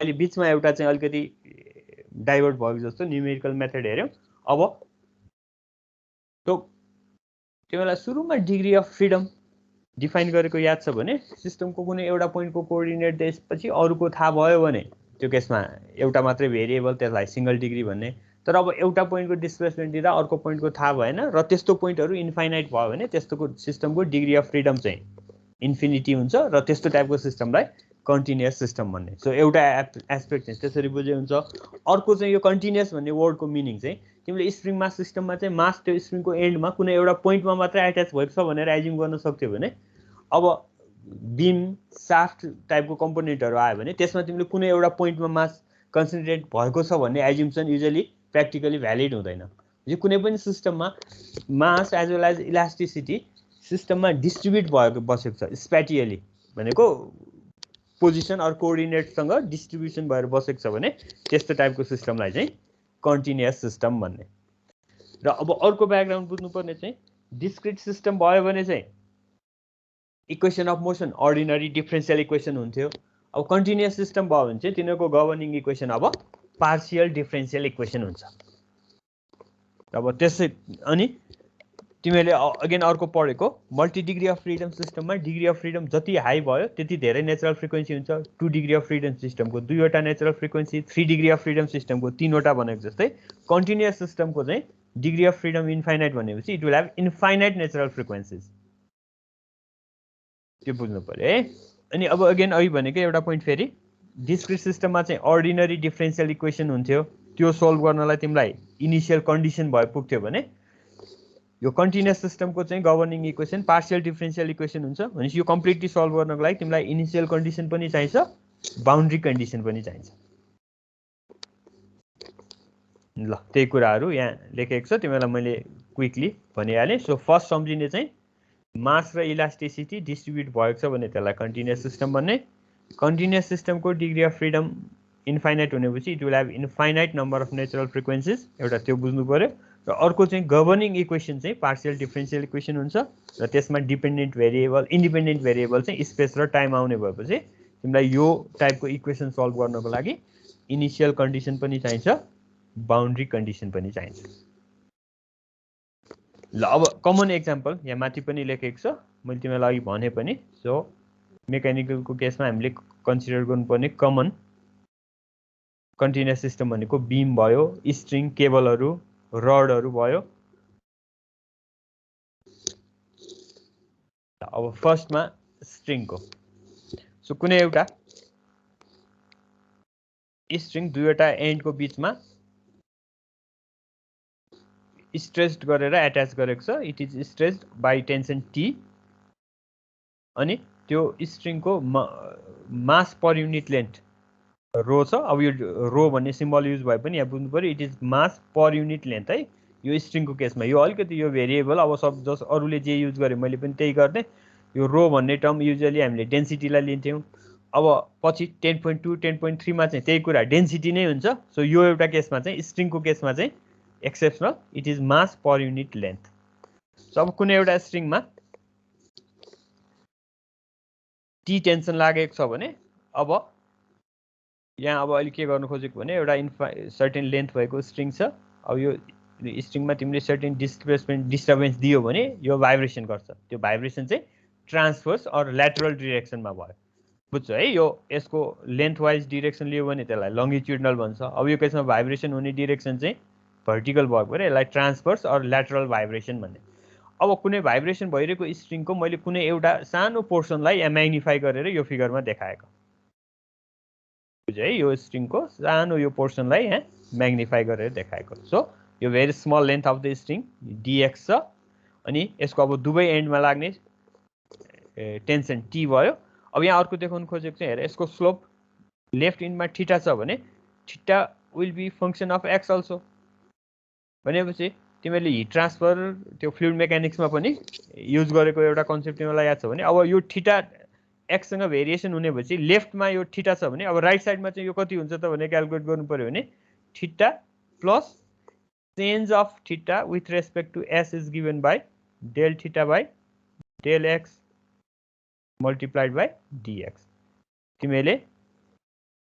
अहिले बीचमा एउटा चाहिँ अलिकति डाइभर्ट भएको जस्तो न्युमेरिकल मेथड हेर्यौं। अब तिमीलाई सुरुमा डिग्री अफ फ्रिडम डिफाइन गरेको याद छ भने सिस्टमको कुनै एउटा पोइन्टको कोअर्डिनेट त्यसपछि अरूको थाहा भयो भने त्यो केसमा एउटा मात्रै भेरिएबल त्यसलाई सिंगल डिग्री भन्ने। तर अब एउटा पोइन्टको डिस्प्लेसमेन्ट दिँदा अर्को पोइन्टको थाहा भएन र त्यस्तो पोइन्टहरू इन्फाइनाइट भयो भने त्यस्तोको सिस्टमको डिग्री अफ फ्रिडम चाहिँ इन्फिनिटी हुन्छ र त्यस्तो टाइपको सिस्टमलाई कन्टिन्युअस सिस्टम भन्ने। सो एउटा एस्पेक्ट चाहिँ त्यसरी बुझे हुन्छ। अर्को चाहिँ यो कन्टिन्युअस भन्ने वर्डको मिनिङ चाहिँ तिमीले स्प्रिङ मास सिस्टममा चाहिँ मास त्यो स्प्रिङको एन्डमा कुनै एउटा पोइन्टमा मात्रै एट्याच भएको छ भनेर एज्युम गर्न सक्थ्यो भने अब बीम साफ्ट टाइपको कम्पोनेन्टहरू आयो भने त्यसमा तिमीले कुनै एउटा पोइन्टमा मास कन्सन्ट्रेट भएको छ भन्ने एज्युम्सन युजली प्र्याक्टिकली भ्यालिड हुँदैन। यो कुनै पनि सिस्टममा mass as well as elasticity सिस्टममा डिस्ट्रिब्युट भएको बसेको छ स्प्याटियली भनेको पोजिसन अर कोअर्डिनेटसँग डिस्ट्रिब्युसन भएर बसेको छ भने त्यस्तो टाइपको सिस्टमलाई चाहिँ कन्टिन्युअस सिस्टम भन्ने। र अब अर्को ब्याकग्राउन्ड बुझ्नुपर्ने चाहिँ डिस्क्रिट सिस्टम भयो भने चाहिँ equation of motion ordinary differential equation हुन्थ्यो। अब कन्टिन्युअस सिस्टम भयो भने चाहिँ तिनीहरूको गभर्निङ इक्वेसन अब पार्शियल डिफरेन्सियल इक्वेसन हुन्छ। अब त्यसै अनि तिमीले अगेन अर्को पढेको मल्टी डिग्री अफ फ्रिडम सिस्टममा डिग्री अफ फ्रिडम जति हाई भयो त्यति धेरै नेचुरल फ्रिक्वेन्सी हुन्छ। 2 डिग्री अफ फ्रिडम सिस्टमको 2 वटा natural frequency, 3 degree of freedom सिस्टमको 3 वटा भनेको जस्तै कन्टिन्युअस सिस्टमको चाहिँ डिग्री अफ फ्रिडम इन्फाइनाइट भनेपछि it will have infinite natural frequencies. त्यो बुझ्नु पर्यो है। अनि अब अगेन अघि भनेको एउटा पोइन्ट फेरि डिस्क्रिट सिस्टममा चाहिँ अर्डिनरी डिफरेन्सियल इक्वेसन हुन्थ्यो। त्यो सोल्भ गर्नलाई तिमीलाई इनिसियल कन्डिसन भए पुग्थ्यो भने यो कन्टिन्युअस सिस्टमको चाहिँ governing equation partial differential equation हुन्छ। भनेपछि यो कम्प्लिटली सल्भ गर्नको लागि तिमीलाई इनिसियल कन्डिसन पनि चाहिन्छ, बाउन्ड्री कन्डिसन पनि चाहिन्छ। ल त्यही कुराहरू यहाँ लेखेको छ, तिमीलाई मैले क्विकली भनिहालेँ। सो फर्स्ट सम्झिने चाहिँ मास र इलास्टिसिटी डिस्ट्रिब्युट भएको छ भने त्यसलाई कन्टिन्युअस सिस्टम भन्ने। कन्टिन्युअस सिस्टमको डिग्री अफ फ्रिडम इन्फाइनाइट हुनेपछि it will have infinite number of natural frequencies, एउटा त्यो बुझ्नु पर्यो। र अर्को चाहिँ गभर्निङ इक्वेसन चाहिँ पार्शियल डिफरेन्सियल इक्वेसन हुन्छ र त्यसमा डिपेन्डेन्ट भेरिएबल इन्डिपेन्डेन्ट भेरिएबल चाहिँ स्पेस र टाइम आउने भएपछि तिमीलाई यो टाइपको इक्वेसन सल्भ गर्नको लागि इनिसियल कन्डिसन पनि चाहिन्छ, बाउन्ड्री कन्डिसन पनि चाहिन्छ। ल अब कमन एक्जाम्पल यहाँ माथि पनि लेखेको छ, मैले तिमीलाई अघि भने पनि। सो मेकानिकलको केसमा हामीले कन्सिडर गर्नुपर्ने कमन कन्टिन्युअस सिस्टम भनेको बीम भयो, स्ट्रिङ, केबलहरू, रडहरू भयो। अब फर्स्टमा स्ट्रिङको। सो कुनै एउटा स्ट्रिङ दुईवटा एन्डको बिचमा स्ट्रेच्ड गरेर एट्याच गरेको छ। It is stretched by tension T. अनि त्यो स्ट्रिङको मास पर युनिट लेन्थ रो छ। अब यो रो भन्ने सिम्बल युज भए पनि यहाँ बुझ्नु पर्यो it is mass per unit length है। यो स्ट्रिङको केसमा यो अलिकति यो भेरिएबल अब सब जस अरूले जे युज गरे मैले पनि त्यही गर्ने। यो रो भन्ने टर्म युजली हामीले डेन्सिटीलाई लिन्थ्यौँ। अब पछि 10.2 10.3 मा चाहिँ त्यही कुरा डेन्सिटी नै हुन्छ। सो यो एउटा केसमा चाहिँ स्ट्रिङको केसमा चाहिँ exceptional it is mass per unit length. So अब कुनै एउटा स्ट्रिङमा टी टेन्सन लागेको छ भने अब यहाँ अब अहिले के गर्नु खोजेको भने एउटा सर्टेन लेन्थ भएको स्ट्रिङ छ। अब यो स्ट्रिङमा तिमीले सर्टेन डिस्टर्बेन्स दियो भने यो भाइब्रेसन गर्छ। त्यो भाइब्रेसन चाहिँ ट्रान्सफर्स अर ल्याटरल डिरेक्सनमा भयो, बुझ्छ है। यो यसको लेन्थ वाइज डिरेक्सन लियो भने त्यसलाई लङ्गिट्युडनल भन्छ। अब यो केसमा भाइब्रेसन हुने डिरेक्सन चाहिँ भर्टिकल भएको भएर यसलाई ट्रान्सफर्स अर ल्याटरल भाइब्रेसन भन्ने। अब कुनै भाइब्रेसन भइरहेको स्ट्रिङको मैले कुनै एउटा सानो पोर्सनलाई यहाँ म्याग्निफाई गरेर यो फिगरमा देखाएको, बुझ्यो है। यो स्ट्रिङको सानो यो पोर्सनलाई यहाँ म्याग्निफाई गरेर देखाएको। सो यो very small length of the string dx छ। अनि यसको अब दुवै एन्डमा लाग्ने टेन्सन टी भयो। अब यहाँ अर्को देखाउनु खोजेको चाहिँ हेर, यसको स्लोप लेफ्ट इन्डमा थीटा छ भने theta will be function of X also. भनेपछि तिमीले हिट ट्रान्सफर त्यो फ्लुइड मेकानिक्समा पनि युज गरेको एउटा कन्सेप्ट तिमीलाई याद छ भने अब यो थीटा एक्ससँग भेरिएसन हुने भएपछि लेफ्टमा यो थीटा छ भने अब राइट साइडमा चाहिँ यो कति हुन्छ त भने क्यालकुलेट गर्नु पर्यो भने theta plus change of theta with respect to S is given by del theta by del X multiplied by D X. तिमीले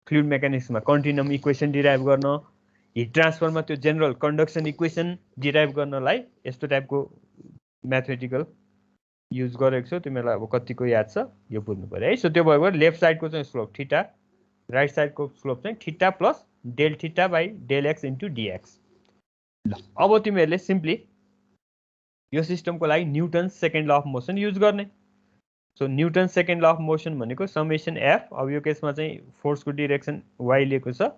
फ्लुइड मेकानिक्समा कन्टिन्युम इक्वेसन डिराइभ गर्न, हिट ट्रान्सफरमा त्यो जेनरल कन्डक्सन इक्वेसन डिराइभ गर्नलाई यस्तो टाइपको म्याथमेटिकल युज गरेको छु। तिमीलाई अब कतिको याद छ यो बुझ्नु पर्यो है। सो त्यो भयो लेफ्ट साइडको चाहिँ स्लोप थीटा, राइट साइडको स्लोप चाहिँ theta plus del theta by del X into D X. ल अब तिमीहरूले सिम्पली यो सिस्टमको लागि Newton second law of motion use गर्ने। So Newton second law of motion भनेको समेसन एफ, अब यो केसमा चाहिँ फोर्सको डिरेक्सन वाइ लिएको छ,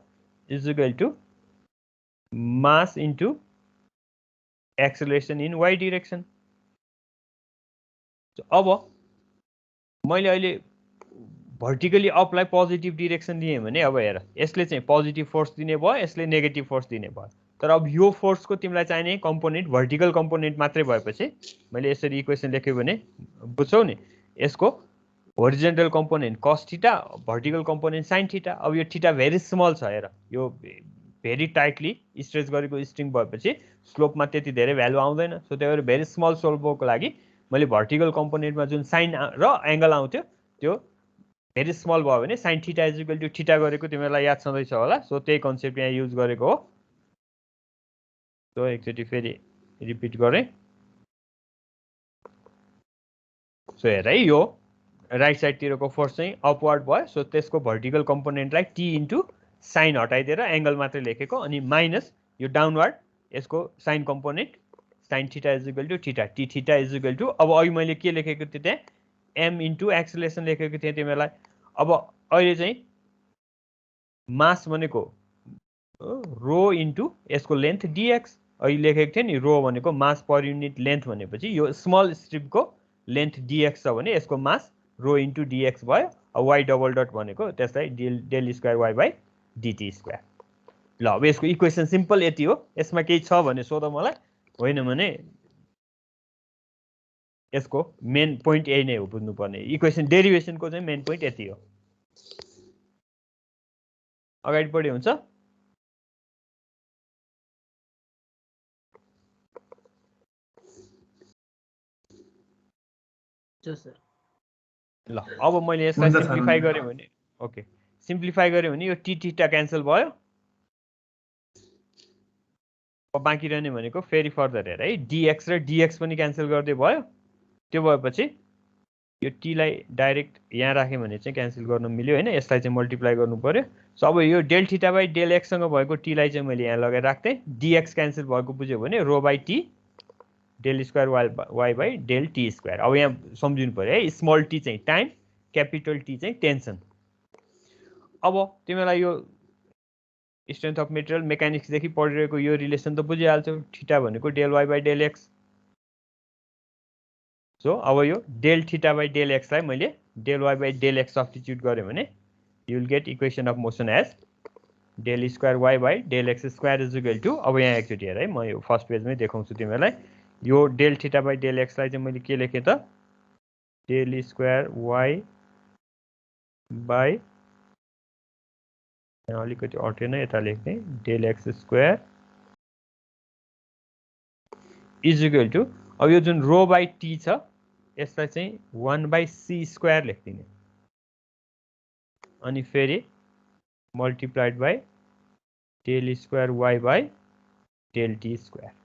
is equal to mass into acceleration in Y direction. अब मैले अहिले भर्टिकली अपलाई पोजिटिभ डिरेक्सन दिएँ भने अब हेर यसले चाहिँ पोजिटिभ फोर्स दिने भयो, यसले नेगेटिभ फोर्स दिने भयो। तर अब यो फोर्सको तिमीलाई चाहिने कम्पोनेन्ट भर्टिकल कम्पोनेन्ट मात्रै भएपछि मैले यसरी इक्वेसन लेख्यो भने बुझ्छौ नि, यसको horizontal component cos theta, vertical component sine theta. अब यो थीटा भेरी स्मल छ, हेर यो भेरी टाइटली स्ट्रेच गरेको स्ट्रिङ भएपछि स्लोपमा त्यति धेरै भ्यालु आउँदैन। सो त्यही भएर भेरी स्मल स्लोपको लागि मैले भर्टिकल कम्पोनेन्टमा जुन साइन र एङ्गल आउँथ्यो त्यो भेरी स्मल भयो भने sine theta is equal to theta गरेको तिमीहरूलाई याद छँदैछ होला। सो त्यही कन्सेप्ट यहाँ युज गरेको हो। सो एकचोटि फेरि रिपिट गरेँ। सो हेर है यो राइट साइडतिरको फोर्स चाहिँ अपवर्ड भयो। सो त्यसको भर्टिकल कम्पोनेन्टलाई टी इन्टु साइन हटाइदिएर एङ्गल मात्रै लेखेको, अनि माइनस यो डाउनवर्ड यसको sine component sine theta is equal to theta, T theta is equal to, अब अघि मैले के लेखेको थिएँ त्यहाँ एम इन्टु एक्सेलरेसन लेखेको थिएँ तिमीहरूलाई। अब अहिले चाहिँ मास भनेको रो इन्टु यसको लेन्थ डिएक्स, अहिले लेखेको थिएँ नि रो भनेको मास पर युनिट लेन्थ भनेपछि यो स्मल स्ट्रिपको लेन्थ डिएक्स छ भने यसको मास रो इन्टु डिएक्स भयो। अब वाइ डबल डट भनेको त्यसलाई del square Y by dt square. ल अब यसको इक्वेसन सिम्पल यति हो। यसमा केही छ भने सोध मलाई, होइन भने यसको मेन पोइन्ट यही नै हो बुझ्नुपर्ने। इक्वेसन डेरिभेसनको चाहिँ मेन पोइन्ट यति हो। अगाडि बढी हुन्छ। ल अब मैले यसलाई सिम्प्लिफाई गरेँ भने, ओके सिम्प्लिफाई गरेँ भने यो टी थीटा क्यान्सल भयो। अब बाँकी रहने भनेको फेरि फर्दर हेर है, डिएक्स र डिएक्स पनि क्यान्सल गर्दै भयो। त्यो भएपछि यो टीलाई डाइरेक्ट यहाँ राख्यो भने चाहिँ क्यान्सल गर्न मिल्यो होइन, यसलाई चाहिँ मल्टिप्लाई गर्नु पर्यो। सो अब यो डेल थीटा बाई डेल एक्ससँग भएको टीलाई चाहिँ मैले यहाँ लगाएर राख्थेँ। डिएक्स क्यान्सल भएको बुझ्यो भने rho by T del square Y by del T square. अब यहाँ सम्झिनु पर्यो है, स्मल टी चाहिँ टाइम, क्यापिटल टी चाहिँ टेन्सन। अब तिमीलाई यो स्ट्रेन्थ अफ मेटेरियल मेकानिक्सदेखि पढिरहेको यो रिलेसन त बुझिहाल्छौ, थीटा भनेको del Y by del X. So अब यो डेल थीटा बाई डेल एक्सलाई मैले del Y by del X substitute गरेँ भने you will get equation of motion as del square Y by del X square is equal to, अब यहाँ एकचोटि हेर है, म यो फर्स्ट पेजमै देखाउँछु तिमीहरूलाई। यो डेल थीटा बाई डेल एक्सलाई चाहिँ मैले के लेखेँ त, डेल स्क्वायर वाइ बाई, अलिकति अटेन यता लेख्ने, del X square is equal to, अब यो जुन रो बाई टी छ यसलाई चाहिँ 1 बाई सी स्क्वायर लेखिदिने, अनि फेरि multiplied by del square Y by del T square.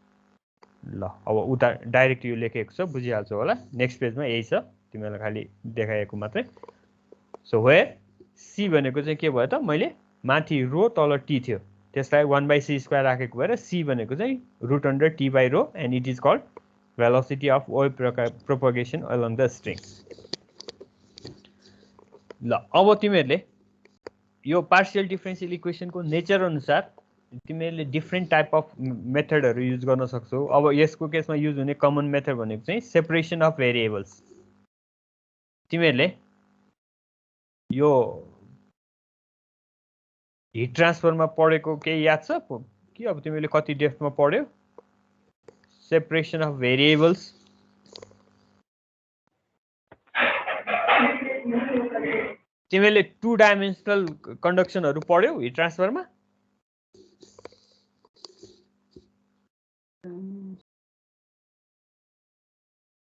ल अब उता डाइरेक्ट यो लेखेको छ बुझिहाल्छौ होला। नेक्स्ट पेजमा यही छ, तिमीहरूलाई खालि देखाएको मात्रै। सो वेयर सी भनेको चाहिँ के भयो त, मैले माथि रो तल टी थियो त्यसलाई 1 बाई सी स्क्वायर राखेको भएर सी भनेको चाहिँ root under T by rho, and it is called velocity of wave propagation along the string. ल अब तिमीहरूले यो पार्शियल डिफरेन्सियल इक्वेसनको नेचर अनुसार तिमीहरूले डिफ्रेन्ट टाइप अफ मेथडहरू युज गर्न सक्छौ। अब यसको केसमा युज हुने कमन मेथड भनेको चाहिँ सेपरेसन अफ भेरिएबल्स। तिमीहरूले यो हिट ट्रान्सफरमा पढेको केही याद छ कि, अब तिमीले कति डेप्थमा पढ्यौ सेपरेसन अफ भेरिएबल्स? तिमीले 2 डाइमेन्सनल कन्डक्सनहरू पढ्यौ हिट ट्रान्सफरमा?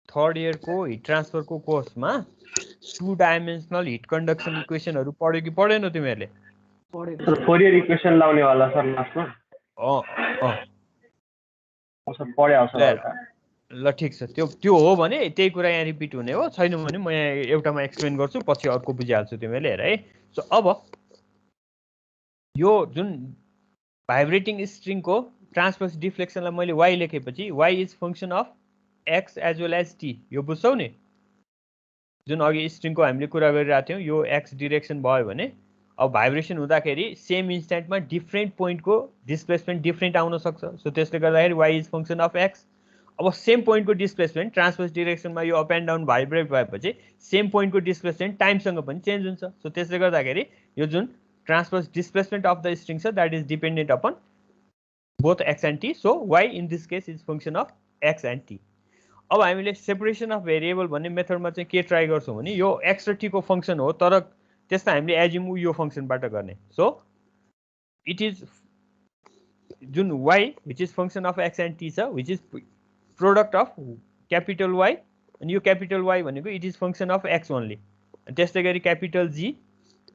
थर्ड इयरको हिट ट्रान्सफरको कोर्समा 2 डाइमेन्सनल हिट कन्डक्सन इक्वेसनहरू पढ्यो कि पढेनौ तिमीहरूले? सर फोरियर इक्वेसन लाउनेवाला सर लास्टमा सर पढे आउँछ ल ठिक छ त्यो हो भने त्यही कुरा यहाँ रिपिट हुने हो छैन भने म यहाँ एउटामा एक्सप्लेन गर्छु पछि अर्को बुझिहाल्छु तिमीले हेर है सो अब यो जुन भाइब्रेटिङ स्ट्रिङको ट्रान्सभर्स डिफ्लेक्सनलाई मैले y लेखेपछि y is function of x as well as t यो बुझ्छौ नि जुन अघि स्ट्रिङको हामीले कुरा गरिरहेको थियौँ यो x डिरेक्सन भयो भने अब भाइब्रेसन हुँदाखेरि सेम इन्स्ट्यान्टमा डिफ्रेन्ट पोइन्टको डिस्प्लेसमेन्ट डिफ्रेन्ट आउन सक्छ सो त्यसले गर्दाखेरि y is function of x अब सेम पोइन्टको डिस्प्लेसमेन्ट ट्रान्सभर्स डिरेक्सनमा यो अप एन्ड डाउन भाइब्रेट भएपछि सेम पोइन्टको डिस्प्लेसमेन्ट टाइमसँग पनि चेन्ज हुन्छ सो त्यसले गर्दाखेरि यो जुन transverse displacement of the string छ that is dependent upon both x and t so y in this case is function of x and t अब हामीले सेपरेसन अफ भेरिएबल भन्ने मेथडमा चाहिँ के ट्राई गर्छौँ भने यो x र t को फङ्सन हो तर त्यसलाई हामीले एज्युम यो फङ्सनबाट गर्ने सो इट इज जुन y which is function of x and t छ which is product of capital Y अनि यो क्यापिटल Y भनेको it is function of x only अनि त्यस्तै गरी capital G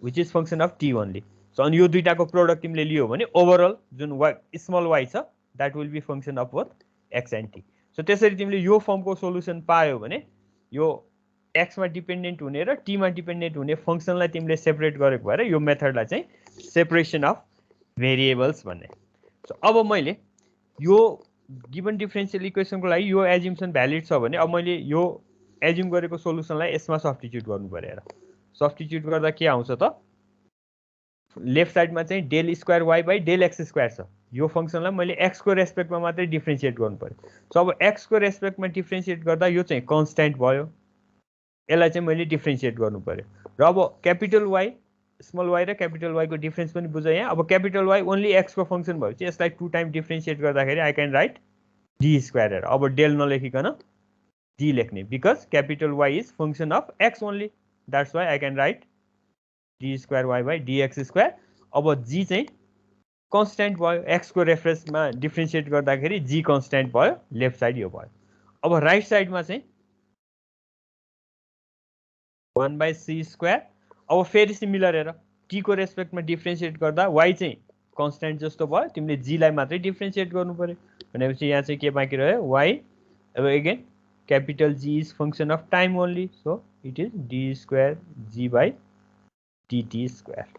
which is function of t only so अनि यो दुईटाको प्रोडक्ट तिमीले लियो भने ओभरअल जुन स्मल y छ that will be function of both x and t so त्यसरी तिमीले यो फर्मको सोल्युसन पायो भने यो x मा डिपेन्डेन्ट हुने र t मा डिपेन्डेन्ट हुने फङ्सनलाई तिमीले सेपरेट गरेको भएर यो मेथडलाई चाहिँ सेपरेसन अफ भेरिएबल्स भन्ने सो अब मैले यो गिभन डिफरेन्सियल इक्वेसनको लागि यो एज्युम्सन भ्यालिड छ भने अब मैले यो एज्युम गरेको सोल्युसनलाई यसमा सब्स्टिट्युट गर्नु पर्यो र सब्स्टिट्युट गर्दा के आउँछ त लेफ्ट साइडमा चाहिँ del square y by del x square छ यो फङ्सनलाई मैले x को रेस्पेक्टमा मात्रै डिफ्रेन्सिएट गर्नु पर्यो सो अब x को रेस्पेक्टमा डिफ्रेन्सिएट गर्दा यो चाहिँ कन्स्ट्यान्ट भयो यसलाई चाहिँ मैले डिफ्रेन्सिएट गर्नु पर्यो र अब क्यापिटल Y स्मल y र क्यापिटल y को डिफ्रेन्स पनि बुझ यहाँ अब क्यापिटल Y ओन्ली x को फङ्सन भएपछि यसलाई 2 टाइम डिफ्रेन्सिएट गर्दाखेरि I can write d square अब डेल नलेखिकन d लेख्ने because capital Y is function of x only that's why I can write d square y by dx square अब g चाहिँ constant भयो x को रेफरेन्समा differentiate गर्दाखेरि g कन्स्ट्यान्ट भयो लेफ्ट साइड यो भयो अब राइट साइडमा चाहिँ 1 बाई c स्क्वायर अब फेरि सिमिलर हेर t को रेस्पेक्टमा डिफ्रेन्सिएट गर्दा y चाहिँ कन्स्ट्यान्ट जस्तो भयो तिमीले g लाई मात्रै डिफ्रेन्सिएट गर्नु पर्यो भनेपछि यहाँ चाहिँ के बाँकी रह्यो y अब again capital G is function of time only so it is d square g by dt square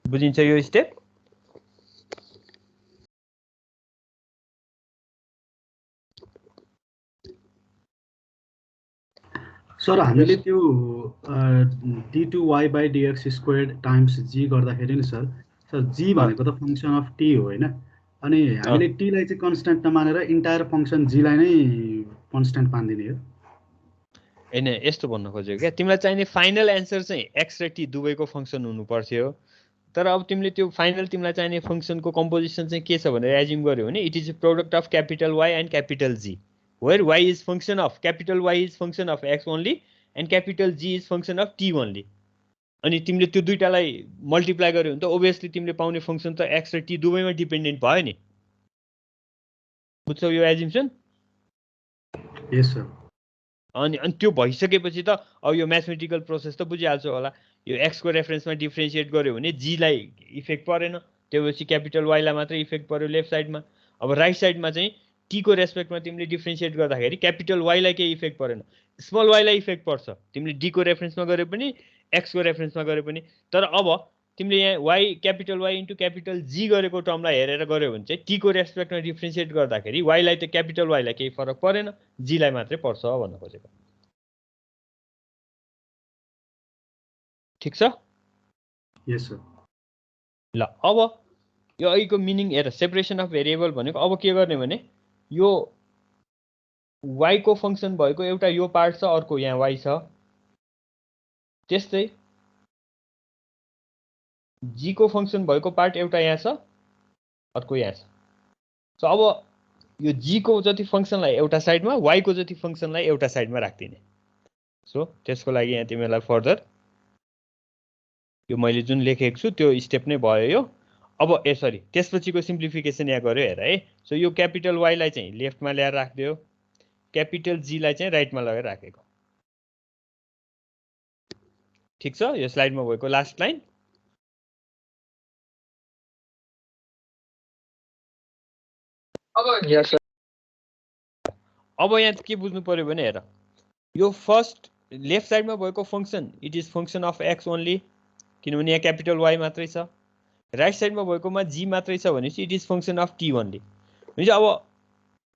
बुझिन्छ यो स्टेप सर हामीले त्यो d2y by dx square times g गर्दाखेरि नि सर g भनेको त फङ्सन अफ t हो हैन अनि हामीले t लाई चाहिँ कन्स्ट्यान्ट नमानेर इन्टायर फङ्सन g लाई नै कन्स्ट्यान्ट मान्दिने हो हैन यस्तो भन्न खोजेको क्या तिमीलाई चाहिने फाइनल एन्सर चाहिँ x र t दुवैको फङ्सन हुनु पर्थ्यो तर अब तिमीले त्यो फाइनल तिमीलाई चाहिने फङ्सनको कम्पोजिसन चाहिँ के छ भनेर एज्युम गर्यो भने it is a product of capital Y and capital G where y is function of capital Y is function of x only and capital G is function of t only अनि तिमीले त्यो दुईटालाई multiply गर्यो भने त obviously तिमीले पाउने function त x र t दुवैमा डिपेन्डेन्ट भयो नि बुझ्छौ यो एज्युम्सन यस सर अनि त्यो भइसकेपछि त अब यो म्याथमेटिकल प्रोसेस त बुझिहाल्छौ होला यो x को रेफरेन्समा डिफ्रेन्सिएट गर्यो भने g लाई इफेक्ट परेन त्यसपछि क्यापिटल Y लाई मात्रै इफेक्ट पर्यो लेफ्ट साइडमा अब राइट साइडमा चाहिँ t को रेस्पेक्टमा तिमीले डिफ्रेन्सिएट गर्दाखेरि क्यापिटल Y लाई केही इफेक्ट परेन स्मल y लाई इफेक्ट पर्छ तिमीले d को रेफरेन्समा गरे पनि x को रेफरेन्समा गरे पनि तर अब तिमीले यहाँ y capital Y into capital G गरेको टर्मलाई हेरेर गर्यो भने चाहिँ t को रेस्पेक्टमा डिफ्रेन्सिएट गर्दाखेरि y लाई त क्यापिटल Y लाई केही फरक परेन g लाई मात्रै पर्छ भन्न खोजेको ठीक छ यस सर ल अब यो अघिको मिनिङ हेर सेपरेसन अफ भेरिएबल भनेको अब के गर्ने भने यो y को फङ्सन भएको एउटा यो पार्ट छ अर्को यहाँ y छ त्यस्तै g को फङ्सन भएको पार्ट एउटा यहाँ छ अर्को यहाँ छ सो अब यो g को जति फङ्सनलाई एउटा साइडमा y को जति फङ्सनलाई एउटा साइडमा राख्दिने सो त्यसको लागि यहाँ तिमीलाई फर्दर यो मैले जुन लेखेको छु त्यो स्टेप नै भयो यो अब सरी त्यसपछिको सिम्प्लिफिकेसन यहाँ गर्यो हेर है सो यो क्यापिटल Y लाई चाहिँ लेफ्टमा ल्याएर राख्दियो क्यापिटल G लाई चाहिँ राइटमा लगेर राखेको ठिक छ यो स्लाइडमा भएको लास्ट लाइन अब यहाँ के बुझ्नु पर्यो भने हेर यो फर्स्ट लेफ्ट साइडमा भएको function it is function of x only किनभने यहाँ क्यापिटल वाई मात्रै छ राइट साइडमा भएकोमा जी मात्रै छ भनेपछि it is function of T only हुन्छ अब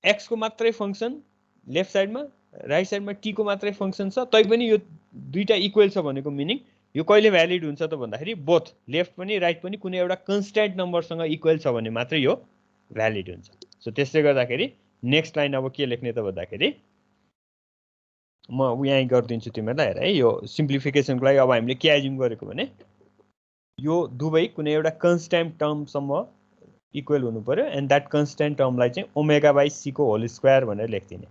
एक्स को मात्रै फंक्सन लेफ्ट साइडमा राइट साइडमा टी को मात्रै फंक्सन छ तैपनि यो दुईटा इक्वल छ भनेको मिनिङ यो कहिले भ्यालिड हुन्छ त भन्दाखेरि बोथ लेफ्ट पनि राइट पनि कुनै एउटा कन्स्ट्यान्ट नम्बरसँग इक्वल छ भने मात्रै यो भ्यालिड हुन्छ सो त्यसले गर्दाखेरि नेक्स्ट लाइन अब के लेख्ने त भन्दाखेरि म यहाँ गरिदिन्छु तिमीहरूलाई हेर है यो सिम्प्लिफिकेसनको लागि अब हामीले के एज्युम गरेको भने यो दुवै कुनै एउटा कन्स्ट्यान्ट टर्मसम्म इक्वल हुनु पर्यो एन्ड द्याट कन्स्ट्यान्ट टर्मलाई चाहिँ ओमेगा बाई सी को होल स्क्वायर भनेर लेख्दिने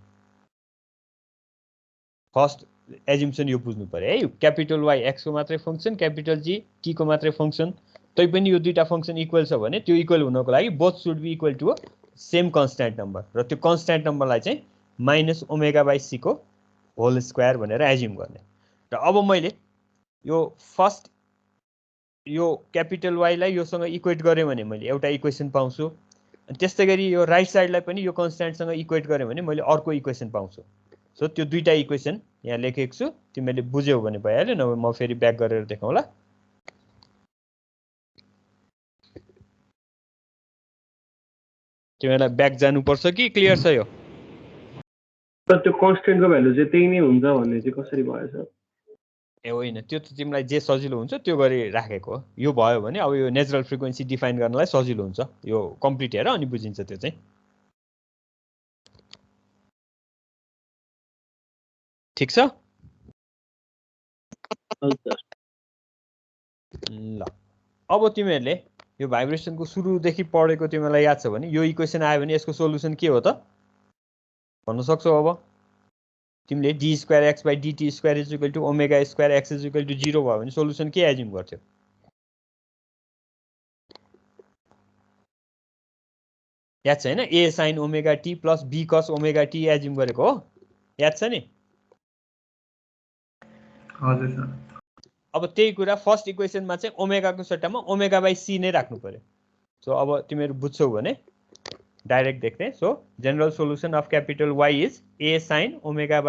फर्स्ट एज्युम्सन यो बुझ्नु पर्यो है क्यापिटल वाई एक्स को मात्रै फंक्सन क्यापिटल जी टी को मात्रै फंक्सन तैपनि यो दुईटा फंक्सन इक्वल छ भने त्यो इक्वल हुनको लागि both should be equal to same constant number र त्यो कन्स्ट्यान्ट नम्बरलाई चाहिँ माइनस ओमेगा बाई सी को होल स्क्वायर भनेर एज्युम गर्ने र अब मैले यो फर्स्ट यो क्यापिटल वाईलाई योसँग इक्वेट गरेँ भने मैले एउटा इक्वेसन पाउँछु अनि त्यस्तै गरी यो राइट साइडलाई पनि यो कन्स्ट्यान्टसँग इक्वेट गरेँ भने मैले अर्को इक्वेसन पाउँछु सो त्यो दुईटा इक्वेसन यहाँ लेखेको छु तिमीले बुझ्यौ भने भइहाल्यो नभए म फेरि ब्याक गरेर देखाउँला तिमीलाई ब्याक जानुपर्छ कि क्लियर छ यो त्यो कन्स्टेन्टको भ्यालु चाहिँ त्यही नै हुन्छ भन्ने चाहिँ कसरी भयो सर ए होइन त्यो त तिमीलाई जे सजिलो हुन्छ त्यो गरी राखेको हो यो भयो भने अब यो नेचुरल फ्रिक्वेन्सी डिफाइन गर्नलाई सजिलो हुन्छ यो कम्प्लिट हेर अनि बुझिन्छ त्यो चाहिँ ठिक छ ल अब तिमीहरूले यो भाइब्रेसनको सुरुदेखि पढेको तिमीलाई याद छ भने यो इक्वेसन आयो भने यसको सोलुसन के हो त भन्न सक्छौ अब तिमीले d square x by dt square is equal to omega square x is equal to 0 भयो भने सोलुसन के एज्युम गर्थ्यौ याद छ हैन A sine omega T plus be cos omega T assume गरेको हो याद छ नि हजुर सर अब त्यही कुरा फर्स्ट इक्वेसनमा चाहिँ ओमेगाको सट्टामा ओमेगा बाई सी नै राख्नु पर्यो सो अब तिमीहरू बुझ्छौ भने डाइरेक्ट देख्ने so general solution of capital y is a sine omega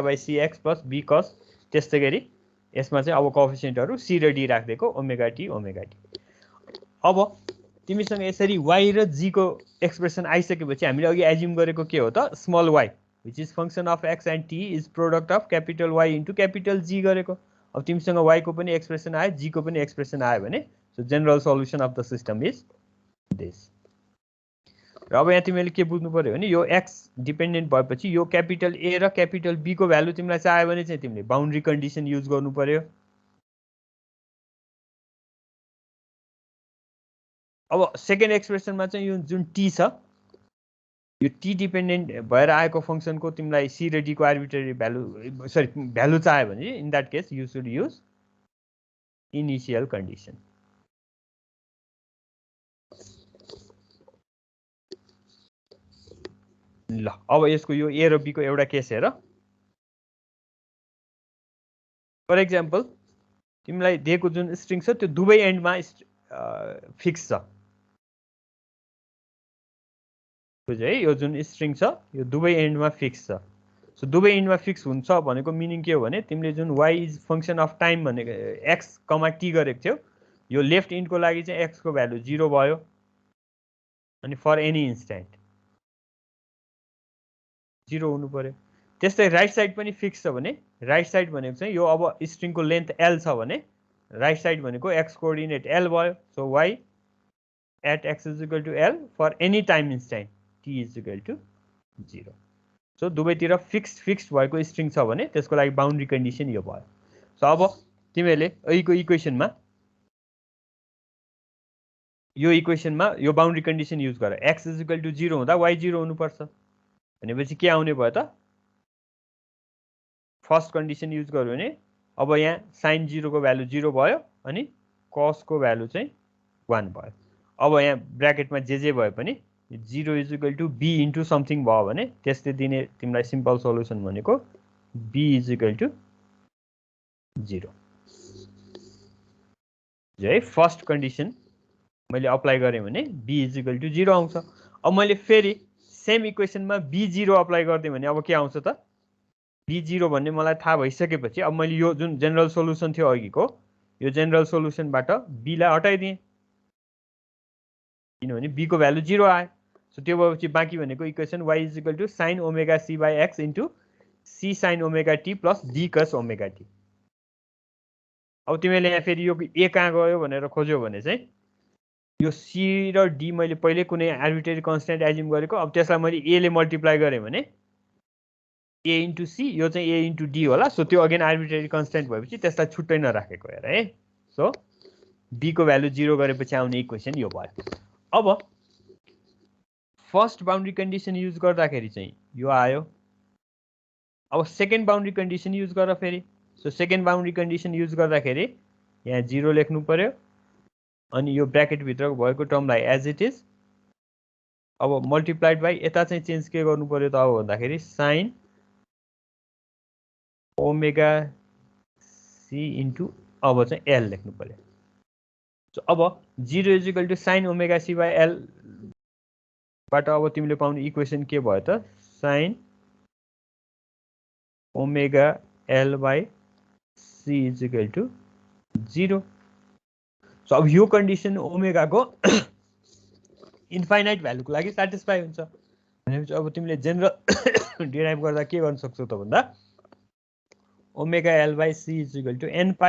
by c x plus be cos त्यस्तै गरी यसमा चाहिँ अब कोएफिसिएन्टहरू सी र डी राखिदिएको ओमेगा टी अब तिमीसँग यसरी वाई र जी को एक्सप्रेसन आइसकेपछि हामीले अघि एज्युम गरेको के हो त small Y which is function of X and T is product of capital Y into capital G गरेको अब तिमीसँग वाई को पनि एक्सप्रेसन आयो जी को पनि एक्सप्रेसन आयो भने so general solution of the system is this र अब यहाँ तिमीले के बुझ्नु पर्यो भने यो एक्स डिपेन्डेन्ट भएपछि यो क्यापिटल ए र क्यापिटल बी को भ्यालु तिमीलाई चाहियो भने चाहिँ तिमीले बाउन्ड्री कन्डिसन युज गर्नु पर्यो अब सेकेन्ड एक्सप्रेसनमा चाहिँ यो जुन टी छ यो टी डिपेन्डेन्ट भएर आएको फंक्सनको तिमीलाई सी र डी को आर्बिट्रेरी भ्यालु चाहियो भने in that case you should use initial condition ल अब यसको यो ए र बी को एउटा केस हेर फर एक्जाम्पल तिमीलाई दिएको जुन स्ट्रिङ छ त्यो दुवै एन्डमा फिक्स छ बुझ्यो है यो जुन स्ट्रिङ छ यो दुवै एन्डमा फिक्स छ सो दुवै एन्डमा फिक्स हुन्छ भनेको मिनिङ के हो भने तिमीले जुन y is function of time भनेको एक्स कमा टी गरेको थियौ यो लेफ्ट इन्डको लागि चाहिँ एक्स को भ्यालु 0 भयो अनि फर एनी इन्स्ट्यान्ट 0 हुनु पर्यो त्यस्तै राइट साइड पनि फिक्स छ भने राइट साइड भनेको चाहिँ यो अब स्ट्रिङको लेन्थ एल छ भने राइट साइड भनेको एक्स कोअर्डिनेट एल भयो so Y at X is equal to L for any time instant T is equal to 0 so दुवैतिर फिक्स्ड भएको स्ट्रिङ छ भने त्यसको लागि बाउन्ड्री कन्डिसन यो भयो सो अब तिमीहरूले अहिलेको इक्वेसनमा यो बाउन्ड्री कन्डिसन युज गर एक्स इज इक्वल टु 0 हुँदा वाई 0 हुनुपर्छ भनेपछि के आउने भयो त फर्स्ट कन्डिसन युज गर्यो भने अब यहाँ साइन 0 को भ्यालु 0 भयो अनि कस को भ्यालु चाहिँ 1 भयो अब यहाँ ब्र्याकेटमा जे भए पनि 0 is equal to b into something भयो भने त्यसले दिने तिमीलाई सिम्पल सोलुसन भनेको बी इज इक्वल टु 0 है फर्स्ट कन्डिसन मैले अप्लाई गरेँ भने b = 0 आउँछ। अब मैले फेरि सेम इक्वेसनमा b0 अप्लाई गरिदिएँ भने अब के आउँछ त b0 भन्ने मलाई थाहा भइसकेपछि अब मैले यो जुन जेनरल सोलुसन थियो अघिको यो जेनरल सोलुसनबाट b लाई हटाइदिएँ किनभने b को भ्यालु 0 आयो। सो त्यो भएपछि बाँकी भनेको equation y = sin ωc/x * c sin ωt + d cos ωt। अब तिमीले यहाँ फेरि यो a कहाँ गयो भनेर खोज्यो भने चाहिँ यो c र d मैले पहिले कुनै आर्बिट्रेरी कन्स्टेन्ट एज्युम गरेको अब त्यसलाई मैले a ले मल्टिप्लाई गरेँ भने a * c यो चाहिँ a * d होला। सो त्यो अगेन आर्बिट्रेरी कन्स्टेन्ट भएपछि त्यसलाई छुट्टै नराखेको हेर है। सो b को भ्यालु 0 गरेपछि आउने इक्वेसन यो भयो। अब फर्स्ट बाउन्ड्री कन्डिसन युज गर्दाखेरि चाहिँ यो आयो। अब सेकेन्ड बाउन्ड्री कन्डिसन युज गर फेरि। So second boundary condition use गर्दाखेरि यहाँ 0 लेख्नु पर्यो अनि यो ब्र्याकेट भित्रको भएको टर्मलाई एज इट इज अब मल्टिप्लाइड बाइ यता चाहिँ चेन्ज के गर्नु पर्यो त अब भन्दाखेरि sin ωc * अब चाहिँ l लेख्नु पर्यो। सो अब 0 = sin ωc/l बाट अब तिमीले पाउने इक्वेसन के भयो त sin ωl/c = 0। सो अब यो कन्डिसन ओमेगाको इन्फाइनाइट भ्यालुको लागि सेटिस्फाई हुन्छ भनेपछि अब तिमीले जेनरल डिराइभ गर्दा के गर्न सक्छौ त भन्दा ωl/c = n π।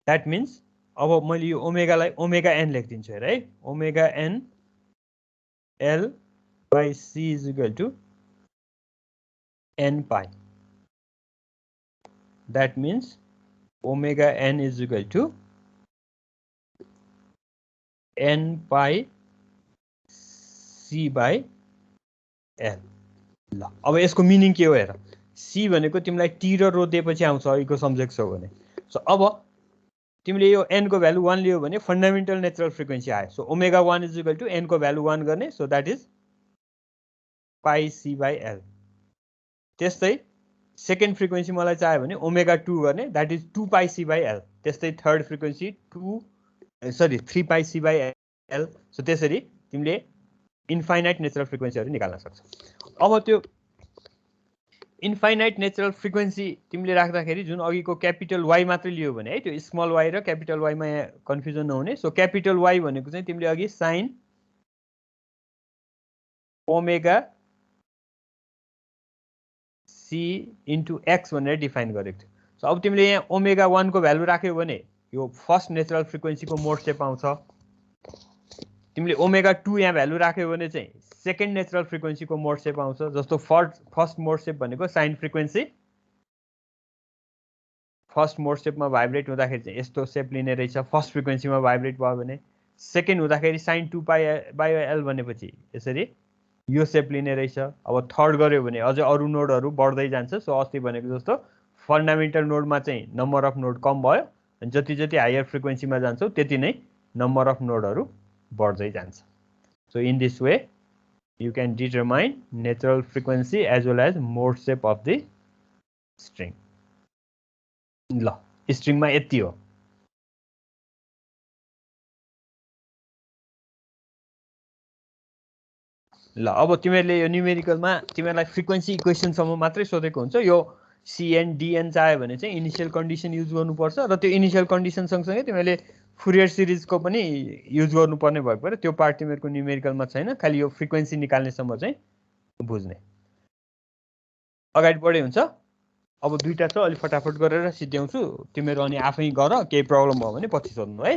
द्याट मिन्स अब मैले यो ओमेगालाई ωn लेखिदिन्छु हेर है ωn l/c = n π। That means ωn = n π c/l। ल अब यसको मिनिङ के हो हेर c भनेको तिमीलाई t र रो दिएपछि आउँछ अघिको सम्झेको छौ भने। सो अब तिमीले यो n को भ्यालु 1 लियो भने फन्डामेन्टल नेचुरल फ्रिक्वेन्सी आयो। सो ω1 = n को भ्यालु 1 गर्ने सो द्याट इज πc/l। त्यस्तै सेकेन्ड फ्रिक्वेन्सी मलाई चाहियो भने ω2 गर्ने द्याट इज 2πc/l। त्यस्तै थर्ड फ्रिक्वेन्सी 3πc/l। सो त्यसरी तिमीले इन्फाइनाइट नेचुरल फ्रिक्वेन्सीहरू निकाल्न सक्छौ। अब त्यो इन्फाइनाइट नेचुरल फ्रिक्वेन्सी तिमीले राख्दाखेरि जुन अघिको क्यापिटल वाइ मात्रै लियो भने है त्यो स्मल वाइ र क्यापिटल वाइमा यहाँ कन्फ्युजन नहुने। सो क्यापिटल वाइ भनेको चाहिँ तिमीले अघि sin ωc * x भनेर डिफाइन गरेको थियो। सो अब तिमीले यहाँ ω1 को भ्यालु राख्यौ भने यो फर्स्ट नेचुरल फ्रिक्वेन्सीको मोड सेप आउँछ। तिमीले ω2 यहाँ भ्यालु राख्यौ भने चाहिँ सेकेन्ड नेचुरल फ्रिक्वेन्सीको मोड सेप आउँछ। जस्तो फर्स्ट मोड सेप भनेको साइन फ्रिक्वेन्सी फर्स्ट मोड सेपमा भाइब्रेट हुँदाखेरि चाहिँ यस्तो सेप लिने रहेछ। फर्स्ट फ्रिक्वेन्सीमा भाइब्रेट भयो भने सेकेन्ड हुँदाखेरि sin 2π/l भनेपछि यसरी यो सेप लिने रहेछ। अब थर्ड गर्यो भने अझै अरू नोडहरू बढ्दै जान्छ। सो अस्ति भनेको जस्तो फन्डामेन्टल नोडमा चाहिँ नम्बर अफ नोड कम भयो अनि जति जति हायर फ्रिक्वेन्सीमा जान्छौ त्यति नै नम्बर अफ नोडहरू बढ्दै जान्छ। So in this way you can determine natural frequency as well as mode shape of the string. ल स्ट्रिङमा यति हो। ल अब तिमीहरूले यो न्युमेरिकलमा तिमीहरूलाई फ्रिक्वेन्सी इक्वेसनसम्म मात्रै सोधेको हुन्छ। यो cn dn चाहियो भने चाहिँ इनिसियल कन्डिसन युज गर्नुपर्छ र त्यो इनिसियल कन्डिसन सँगसँगै तिमीहरूले फुरियर सिरिजको पनि युज गर्नुपर्ने भएको भएर त्यो पार्ट तिमीहरूको न्युमेरिकलमा छैन। खालि यो फ्रिक्वेन्सी निकाल्नेसम्म चाहिँ बुझ्ने। अगाडि बढे हुन्छ। अब दुईटा छ अलि फटाफट गरेर सिद्ध्याउँछु तिमीहरू अनि आफै गर केही प्रब्लम भयो भने पछि सोध्नु है।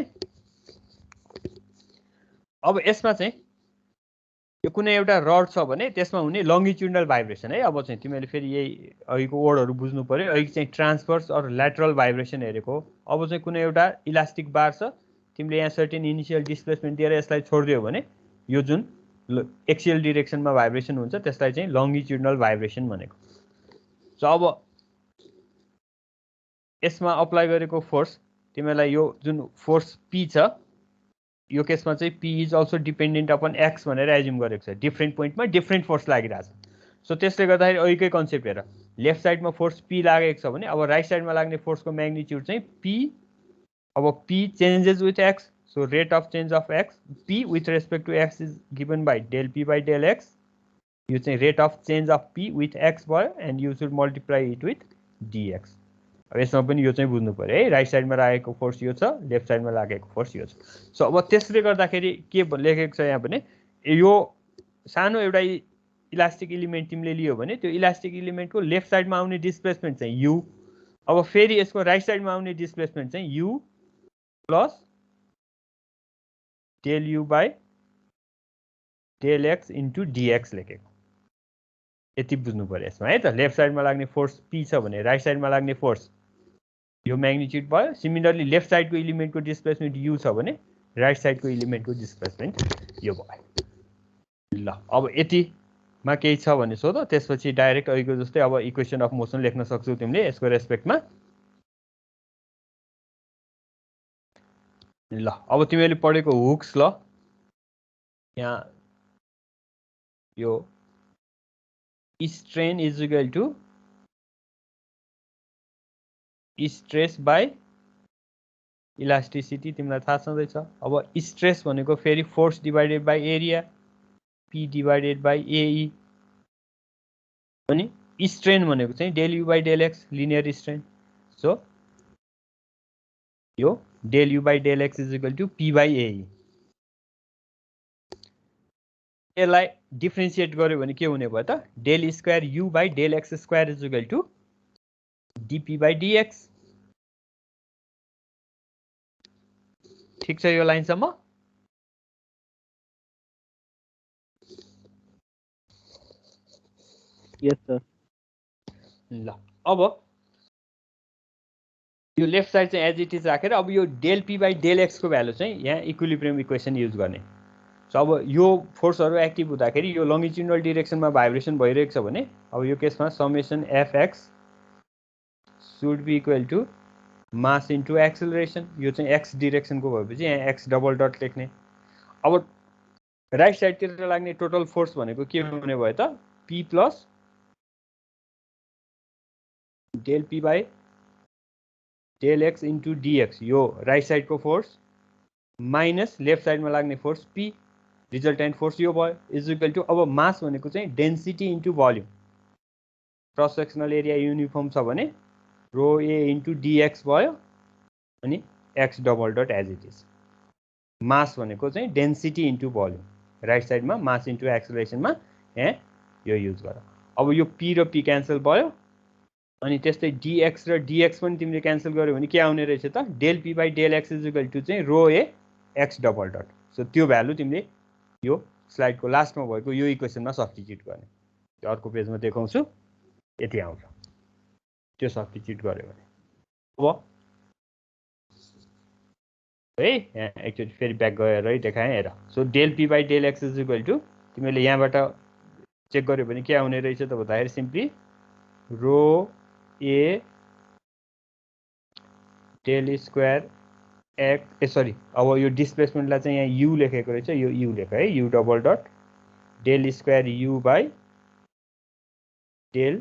अब यसमा चाहिँ यो कुनै एउटा रड छ भने त्यसमा हुने लङ्गिट्युडनल भाइब्रेसन है। अब चाहिँ तिमीहरूले फेरि यही अघिको वर्डहरू बुझ्नु पर्यो। अघि चाहिँ ट्रान्सफर्स अर ल्याटरल भाइब्रेसन हेरेको। अब चाहिँ कुनै एउटा इलास्टिक बार छ तिमीले यहाँ सर्टेन इनिसियल डिस्प्लेसमेन्ट दिएर यसलाई छोडिदियो भने यो जुन एक्सियल डिरेक्सनमा भाइब्रेसन हुन्छ त्यसलाई चाहिँ लङ्गिट्युडनल भाइब्रेसन भनेको। सो अब यसमा अप्लाई गरेको फोर्स तिमीलाई यो जुन फोर्स P छ यो केसमा चाहिँ P is also dependent upon x भनेर एज्युम गरेको छ। डिफ्रेन्ट पोइन्टमा डिफ्रेन्ट फोर्स लागिरहेछ। सो त्यसले गर्दाखेरि अघिकै कन्सेप्ट हेर लेफ्ट साइडमा फोर्स P लागेको छ भने अब राइट साइडमा लाग्ने फोर्सको म्याग्निट्युड चाहिँ P अब p changes with x, so rate of change of x, p with respect to x is given by del p by del x. यो चाहिँ rate of change of p with x भयो and you should multiply it with dx. अब यसमा पनि यो चाहिँ बुझ्नु पर्यो है, राइट साइडमा लागेको फोर्स यो छ, लेफ्ट साइडमा लागेको फोर्स यो छ. सो अब त्यसले गर्दाखेरि के लेखेको छ यहाँ भने यो सानो एउटा इलास्टिक इलिमेन्ट तिमीले लियो भने त्यो इलास्टिक इलिमेन्टको लेफ्ट साइडमा आउने डिस्प्लेसमेन्ट चाहिँ u. अब फेरि यसको राइट साइडमा आउने डिस्प्लेसमेन्ट चाहिँ u plus del u by del x into dx लेखेको. यति बुझ्नु पर्यो यसमा है त. लेफ्ट साइडमा लाग्ने फोर्स p छ भने राइट साइडमा लाग्ने फोर्स यो म्याग्निट्युड भयो. सिमिलरली लेफ्ट साइडको इलिमेन्टको डिस्प्लेसमेन्ट u छ भने राइट साइडको इलिमेन्टको डिस्प्लेसमेन्ट यो भयो. ल अब यतिमा केही छ भने सोध, त्यसपछि डाइरेक्ट अहिलेको जस्तै अब इक्वेसन अफ मोसन लेख्न सक्छौ तिमीले यसको रेस्पेक्टमा. ल अब तिमीले पढेको हुक्स, ल यहाँ यो strain is equal to stress by elasticity तिमीलाई थाहा छँदैछ. अब स्ट्रेस भनेको फेरि force divided by area p divided by AE, अनि स्ट्रेन भनेको चाहिँ del u by del x linear strain. So यो del u by del x is equal to p by AE. यसलाई डिफ्रेन्सिएट गर्यो भने के हुने भयो त, del square u by del x square is equal to dp by dx. ठिक छ यो लाइनसम्म. यस सर. ल अब यो लेफ्ट साइड चाहिँ एज इट इज राखेर अब यो del p by del x को भ्यालु चाहिँ यहाँ इक्विलिब्रियम इक्वेसन युज गर्ने. सो अब यो फोर्सहरू एक्टिभ हुँदाखेरि यो लङ्गिट्युडनल डिरेक्सनमा भाइब्रेसन भइरहेको छ भने अब यो केसमा summation fx should be equal to mass into acceleration. यो चाहिँ एक्स डिरेक्सनको भएपछि यहाँ एक्स डबल डट लेख्ने. अब राइट साइडतिर लाग्ने टोटल फोर्स भनेको के हुने भयो त, p plus del p by del x into dx. यो राइट साइडको फोर्स माइनस लेफ्ट साइडमा लाग्ने फोर्स p, रिजल्टेन्ट फोर्स यो भयो, इज इक्वल टु अब मास भनेको चाहिँ density into volume. Cross sectional area uniform छ भने रो ए इन्टु dx भयो अनि x double dot as it is. Mass भनेको चाहिँ डेन्सिटी इन्टु भल्युम, राइट साइडमा मास इन्टु एक्सेलरेसनमा यहाँ यो युज गर. अब यो p र p क्यान्सल भयो अनि त्यस्तै dx र dx पनि तिमीले क्यान्सल गर्यो भने के आउने रहेछ त, del p by del x is equal to चाहिँ rho a x double dot. So त्यो भ्यालु तिमीले यो स्लाइडको लास्टमा भएको यो इक्वेसनमा सब्स्टिट्युट गर्ने. त्यो अर्को पेजमा देखाउँछु, यति आउँछ. त्यो सब्स्टिट्युट गर्यो भने अब है यहाँ एकचोटि फेरि ब्याक गएर है देखाएँ हेर. So del p by del x is equal to तिमीले यहाँबाट चेक गर्यो भने के आउने रहेछ त भन्दाखेरि सिम्पली रो ए del स्क्वायर सरी अब यो डिस्प्लेसमेन्टलाई चाहिँ यहाँ u लेखेको रहेछ, यो u लेख है, u double dot del square u by del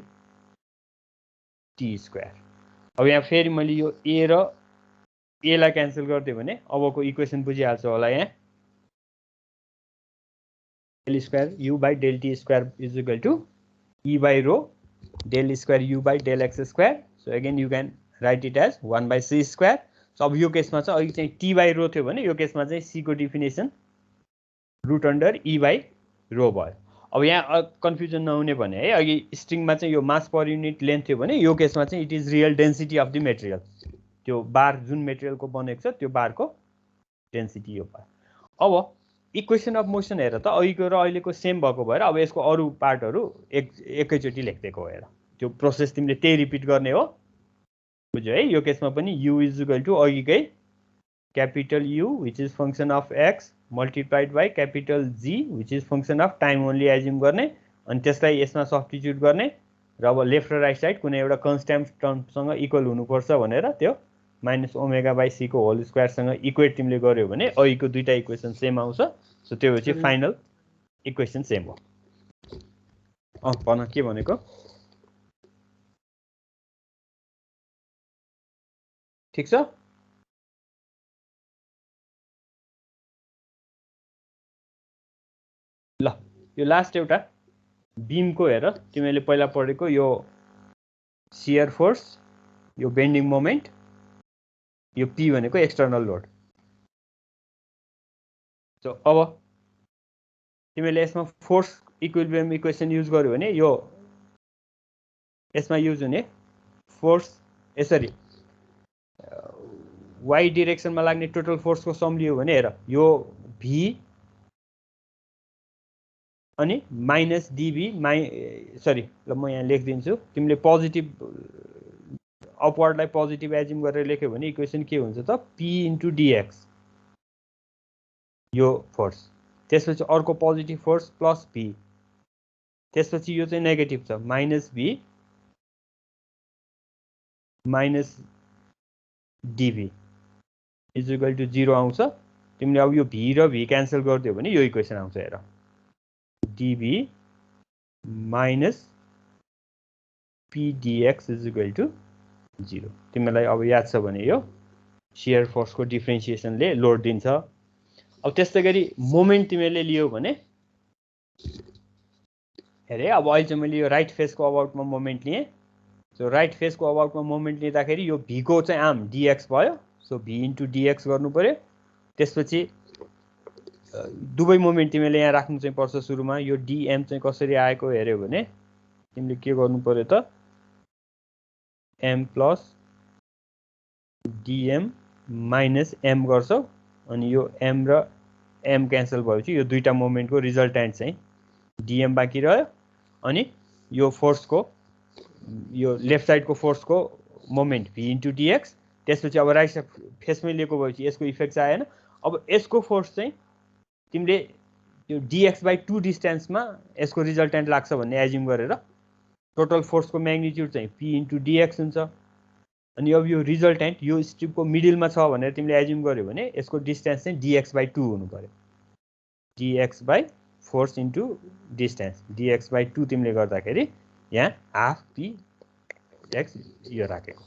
t square. अब यहाँ फेरि मैले यो a र a लाई क्यान्सल गरिदियो भने अबको इक्वेसन बुझिहाल्छ होला. यहाँ del square u by del t square is equal to e by rho del square u by del x square. So again you can write it as 1 by c square. So अब यो केसमा चाहिँ अघि चाहिँ T by रो थियो भने यो केसमा चाहिँ सी को definition root under E by rho भयो. अब यहाँ कन्फ्युजन नहुने भने है, अघि स्ट्रिङमा चाहिँ यो मास पर युनिट लेन्थ थियो भने यो केसमा चाहिँ it is real density of the material. त्यो बार जुन मेटेरियलको बनेको छ त्यो बारको डेन्सिटी यो भयो. अब इक्वेसन अफ मोसन हेर त, अघिको र अहिलेको सेम भएको भएर अब यसको अरू पार्टहरू एकैचोटि लेखिदिएको हेर. त्यो प्रोसेस तिमीले त्यही रिपिट गर्ने हो, बुझ्यो है. यो केसमा पनि u इज इक्वल टु अघिकै capital U which is function of x multiplied by capital G which is function of time only assume गर्ने अनि त्यसलाई यसमा सब्स्टिट्युट गर्ने र अब लेफ्ट र राइट साइड कुनै एउटा कन्स्ट्यान्ट टर्मसँग इक्वल हुनुपर्छ भनेर त्यो माइनस ओमेगा बाई सी को होल स्क्वायरसँग इक्वेट तिमीले गर्यो भने अघिको दुईटा इक्वेसन सेम आउँछ. सो त्यो चाहिँ फाइनल इक्वेसन सेम हो. भन के भनेको, ठिक छ. यो लास्ट एउटा बीमको हेर तिमीले पहिला पढेको यो शियर फोर्स यो बेन्डिङ मोमेन्ट यो P भनेको एक्सटर्नल लोड सो अब तिमीले यसमा फोर्स इक्विलिब्रियम इक्वेसन युज गर्यो भने यो यसमा युज हुने फोर्स यसरी y डिरेक्सनमा लाग्ने टोटल फोर्सको सम लियो भने हेर यो V अनि माइनस dV सरी ल म यहाँ लेखिदिन्छु तिमीले पोजिटिभ अपवर्डलाई पोजिटिभ एज्युम गरेर लेख्यो भने इक्वेसन के हुन्छ त P इन्टु dx यो फोर्स त्यसपछि अर्को पोजिटिभ फोर्स प्लस P त्यसपछि यो चाहिँ नेगेटिभ छ minus V minus dV is equal to 0 आउँछ तिमीले अब यो V र V क्यान्सल गरिदियो भने यो इक्वेसन आउँछ हेर dV minus P dx is equal to 0 तिमीलाई अब याद छ भने यो शियर फोर्सको डिफ्रेन्सिएसनले लोड दिन्छ अब त्यस्तै गरी मोमेन्ट तिमीले लियो भने हेरे अब अहिले चाहिँ मैले यो राइट फेसको अबाउटमा मोमेन्ट लिएँ सो राइट फेसको अबाउटमा मोमेन्ट लिँदाखेरि यो V को चाहिँ आम dx भयो सो V इन्टु dx गर्नु पर्यो त्यसपछि दुवै मोमेन्ट तिमीले यहाँ राख्नु चाहिँ पर्छ सुरुमा यो dm चाहिँ कसरी आएको हेर्यो भने तिमीले के गर्नु पर्यो त m plus dm minus m गर्छौ अनि यो m र m क्यान्सल भएपछि यो दुईटा मोमेन्टको रिजल्टेन्ट चाहिँ dm बाँकी रह्यो अनि यो फोर्सको यो लेफ्ट साइडको फोर्सको मोमेन्ट V इन्टु dx त्यसपछि अब राइट साइड फेसमै लिएको भएपछि यसको इफेक्ट आएन अब यसको फोर्स चाहिँ तिमीले यो dx/2 डिस्टेन्समा यसको रिजल्टेन्ट लाग्छ भन्ने एज्युम गरेर टोटल फोर्सको म्याग्निट्युड चाहिँ P इन्टु dx हुन्छ अनि अब यो रिजल्टेन्ट यो स्ट्रिपको मिडलमा छ भनेर तिमीले एज्युम गर्यो भने यसको डिस्टेन्स चाहिँ dx/2 हुनु पर्यो dx/फोर्स इन्टु डिस्टेन्स dx/2 तिमीले गर्दाखेरि यहाँ हाफ P x यो राखेको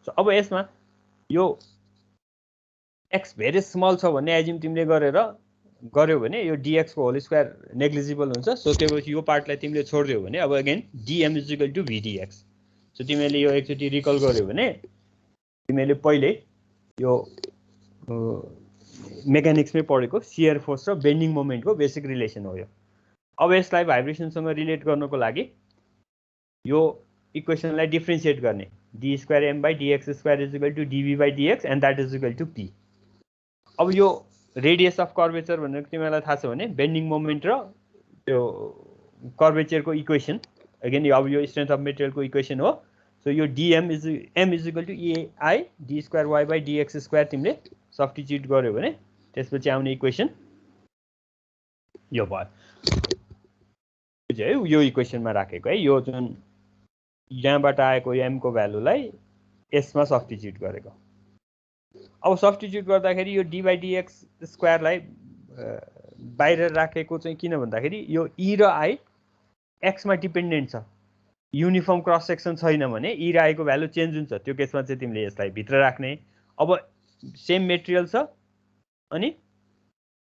सो अब यसमा यो x भेरी स्मल छ भन्ने एज्युम तिमीले गर्यो भने यो dx को होल स्क्वायर नेग्लिजिबल हुन्छ सो त्यसपछि यो पार्टलाई तिमीले छोड्दियो भने अब again dm is equal to v dx so तिमीले यो एकचोटि रिकल गर्यो भने तिमीले पहिले यो मेकानिक्समै पढेको शियर फोर्स र बेन्डिङ मोमेन्टको बेसिक रिलेसन हो यो अब यसलाई भाइब्रेसनसँग रिलेट गर्नको लागि यो इक्वेसनलाई डिफ्रेन्सिएट गर्ने d square m by dx square is equal to dv by dx and that is equal to p अब यो रेडियस अफ कर्वेचर भनेको तिमीलाई थाहा छ भने बेन्डिङ मोमेन्ट र त्यो कर्वेचरको इक्वेसन अगेन अब यो स्ट्रेन्थ अफ मेटेरियलको इक्वेसन हो सो यो m is equal to ai d square y by dx square तिमीले सब्स्टिट्युट गर्यो भने त्यसपछि आउने इक्वेसन यो भयो यो इक्वेसनमा राखेको है यो जुन यहाँबाट आएको m को भ्यालुलाई यसमा सब्स्टिट्युट गरेको अब सब्स्टिट्युट गर्दाखेरि यो d बाई dx स्क्वायरलाई बाहिर राखेको चाहिँ किन भन्दाखेरि यो e र i x मा डिपेन्डेन्ट छ युनिफर्म क्रस सेक्सन छैन भने e र i को भ्यालु चेन्ज हुन्छ त्यो केसमा चाहिँ तिमीले यसलाई भित्र राख्ने अब सेम मेटेरियल छ अनि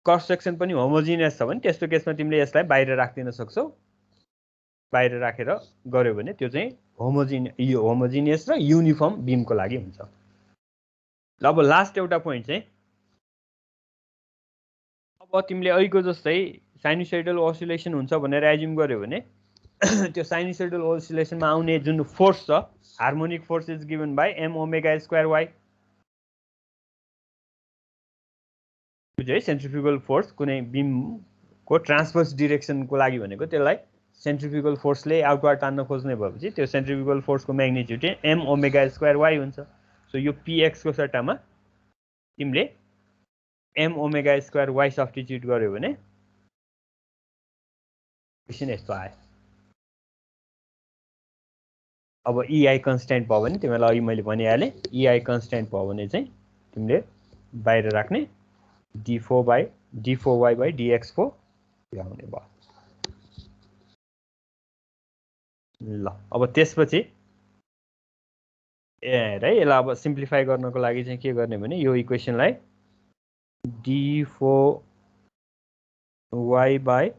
क्रस सेक्सन पनि होमोजिनियस छ भने त्यस्तो केसमा तिमीले यसलाई बाहिर राख्दिन सक्छौ बाहिर राखेर गर्यो भने त्यो चाहिँ होमोजिनियस र युनिफर्म बीमको लागि हुन्छ ल अब लास्ट एउटा पोइन्ट चाहिँ अब तिमीले अहिलेको जस्तै साइनुसोइडल ओसिलेसन हुन्छ भनेर एज्युम गर्यो भने त्यो साइनुसोइडल ओसिलेसनमा आउने जुन फोर्स छ harmonic force is given by m omega square y है सेन्ट्रिफ्युगल फोर्स कुनै बीमको ट्रान्सभर्स डिरेक्सनको लागि भनेको त्यसलाई सेन्ट्रिफ्युगल फोर्सले आउटवर्ड तान्न खोज्ने भएपछि त्यो सेन्ट्रिफ्युगल फोर्सको म्याग्निट्युड चाहिँ m ओमेगा स्क्वायर y हुन्छ सो यो px को सट्टामा तिमीले m omega square y substitute गर्यो भने इक्वेसन यस्तो आयो अब ei कन्स्ट्यान्ट भयो भने तिमीलाई अघि मैले भनिहालेँ ei कन्स्ट्यान्ट भयो भने चाहिँ तिमीले बाहिर राख्ने d4y बाई dx4 आउने भयो ल अब त्यसपछि हेर है यसलाई अब सिम्प्लिफाई गर्नको लागि चाहिँ के गर्ने भने यो इक्वेसनलाई d4y by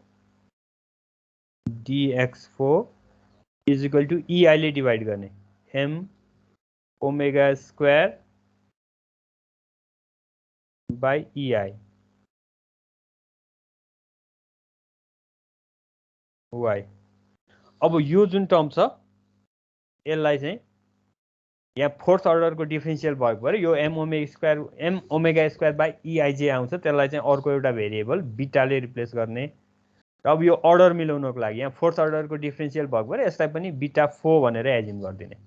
dx4 is equal to EI ले डिभाइड गर्ने m omega square by EI y। अब यो जुन टर्म छ यसलाई चाहिँ यहाँ फोर्थ अर्डरको डिफरेन्शियल भएको भएर यो m omega square by EI जे आउँछ त्यसलाई चाहिँ अर्को एउटा भेरिएबल बिटाले रिप्लेस गर्ने र अब यो अर्डर मिलाउनको लागि यहाँ फोर्थ अर्डरको डिफरेन्शियल भएको भएर यसलाई पनि बिटा 4 भनेर एज्युम गरिदिने।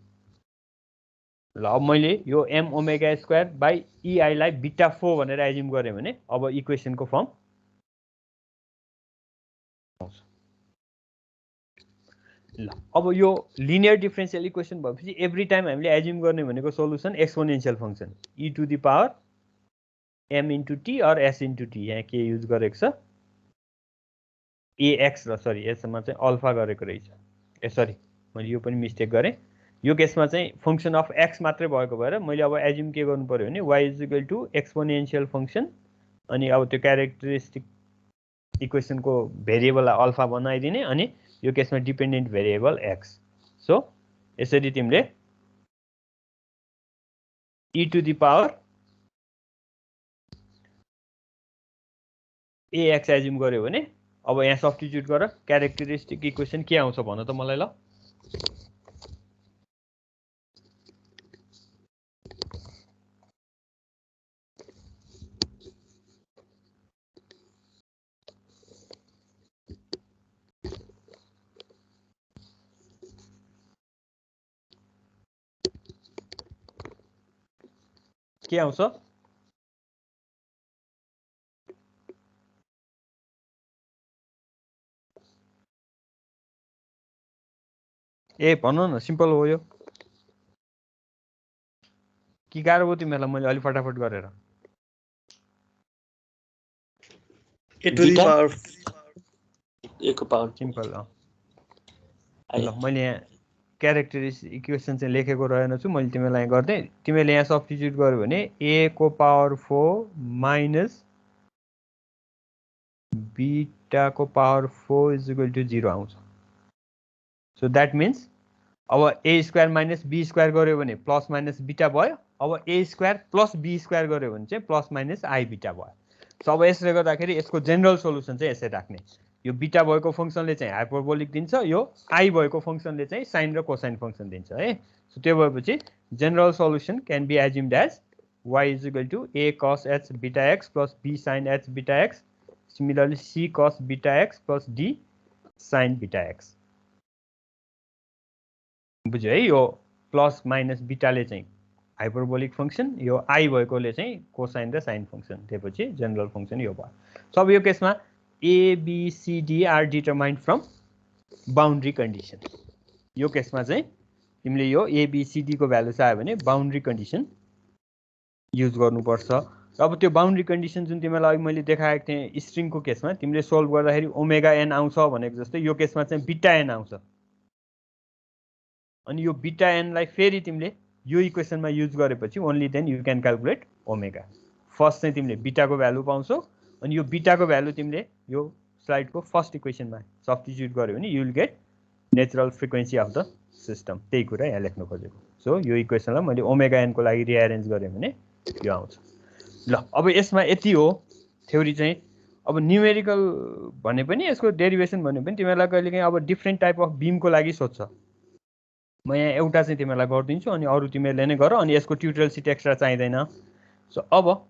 ल अब मैले यो m omega square by EI लाई बिटा 4 भनेर एज्युम गरेँ भने अब इक्वेसनको फर्म आउँछ। ल अब यो लिनियर डिफरेन्शियल इक्वेसन भएपछि एभ्री टाइम हामीले एज्युम गर्ने भनेको solution exponential function e to the power m into t or s into t यहाँ के युज गरेको छ ax र सरी यसमा चाहिँ अल्फा गरेको रहेछ ए सरी मैले यो पनि मिस्टेक गरेँ यो केसमा चाहिँ फङ्सन अफ x मात्रै भएको भएर मैले अब एज्युम के गर्नु पर्यो भने y is equal to exponential function अनि अब त्यो क्यारेक्टरिस्टिक इक्वेसनको भेरिएबललाई अल्फा बनाइदिने अनि यो केसमा डिपेन्डेन्ट भेरिएबल x। सो यसरी तिमीले e to the power ax assume गर्यो भने अब यहाँ सब्स्टिट्युट गर क्यारेक्टरिस्टिक इक्वेसन के आउँछ भन त मलाई। ल के आउँछ ए भन्नु न सिम्पल हो यो के गाह्रो भयो तिमीहरूलाई मैले अलि फटाफट गरेर ए टु द पावर ए को पावर सिम्पल ल मैले यहाँ क्यारेक्टरिस्टिक इक्वेसन चाहिँ लेखेको रहेन छु मैले तिमीलाई यहाँ गर्दै तिमीले यहाँ सब्स्टिट्युट गर्यो भने a को पावर 4 माइनस बीटा को पावर 4 इज इक्वल टु 0 आउँछ। सो द्याट मिन्स अब a square minus b square गर्यो भने प्लस माइनस बीटा भयो अब a square plus b square गर्यो भने चाहिँ प्लस माइनस i बीटा भयो। सो अब यसले गर्दाखेरि यसको जेनरल सोलुसन चाहिँ यसरी राख्ने यो बीटा भएको फङ्सनले चाहिँ हाइपरबोलिक दिन्छ यो i भएको फङ्सनले चाहिँ साइन र कोसाइन फङ्सन दिन्छ है। सो त्यो भएपछि general solution can be assumed as y is equal to a cos h beta x plus b sin h beta x similarly c cos beta x plus d sin beta x। बुझ्यो है यो plus minus बीटाले चाहिँ hyperbolic function यो i भएकोले चाहिँ cosine र sign function त्यसपछि general function यो भयो। सो अब यो केसमा A, B, C, D are determined from boundary condition। यो केसमा चाहिँ तिमीले यो A, B, C, D को भ्यालु चाहियो भने बाउन्ड्री कन्डिसन युज गर्नुपर्छ। अब त्यो बाउन्ड्री कन्डिसन जुन तिमीलाई अघि मैले देखाएको थिएँ स्ट्रिङको केसमा तिमीले सोल्भ गर्दाखेरि ओमेगा n आउँछ भनेको जस्तै यो केसमा चाहिँ बिटा n आउँछ अनि यो बिटा n लाई फेरि तिमीले यो इक्वेसनमा युज गरेपछि only then you can calculate omega. First चाहिँ तिमीले बिटाको भ्यालु पाउँछौ अनि यो बिटाको भ्यालु तिमीले यो स्लाइडको फर्स्ट इक्वेसनमा सब्स्टिट्युट गर्यो भने you will get natural frequency of the system त्यही कुरा यहाँ लेख्न खोजेको। सो यो इक्वेसनलाई मैले ओमेगा n को लागि रिअरेन्ज गरेँ भने यो आउँछ। ल अब यसमा यति हो थ्योरी चाहिँ। अब न्युमेरिकल भने पनि यसको डेरिभेसन भने पनि तिमीहरूलाई कहिलेकाहीँ अब डिफ्रेन्ट टाइप अफ बिमको लागि सोध्छ। म यहाँ एउटा चाहिँ तिमीहरूलाई गरिदिन्छु अनि अरू तिमीहरूले नै गर अनि यसको ट्युटोरियल सिट एक्स्ट्रा चाहिँदैन। सो अब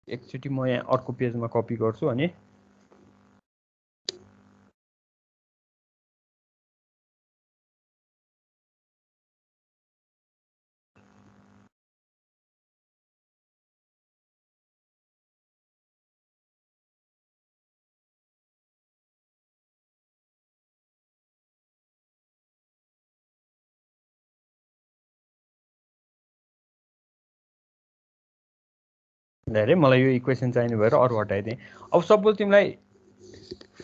एकचोटि म यहाँ अर्को पेजमा कपी गर्छु अनि अरे मलाई यो इक्वेसन चाहिने भएर अरू हटाइदिएँ। अब सपोज तिमीलाई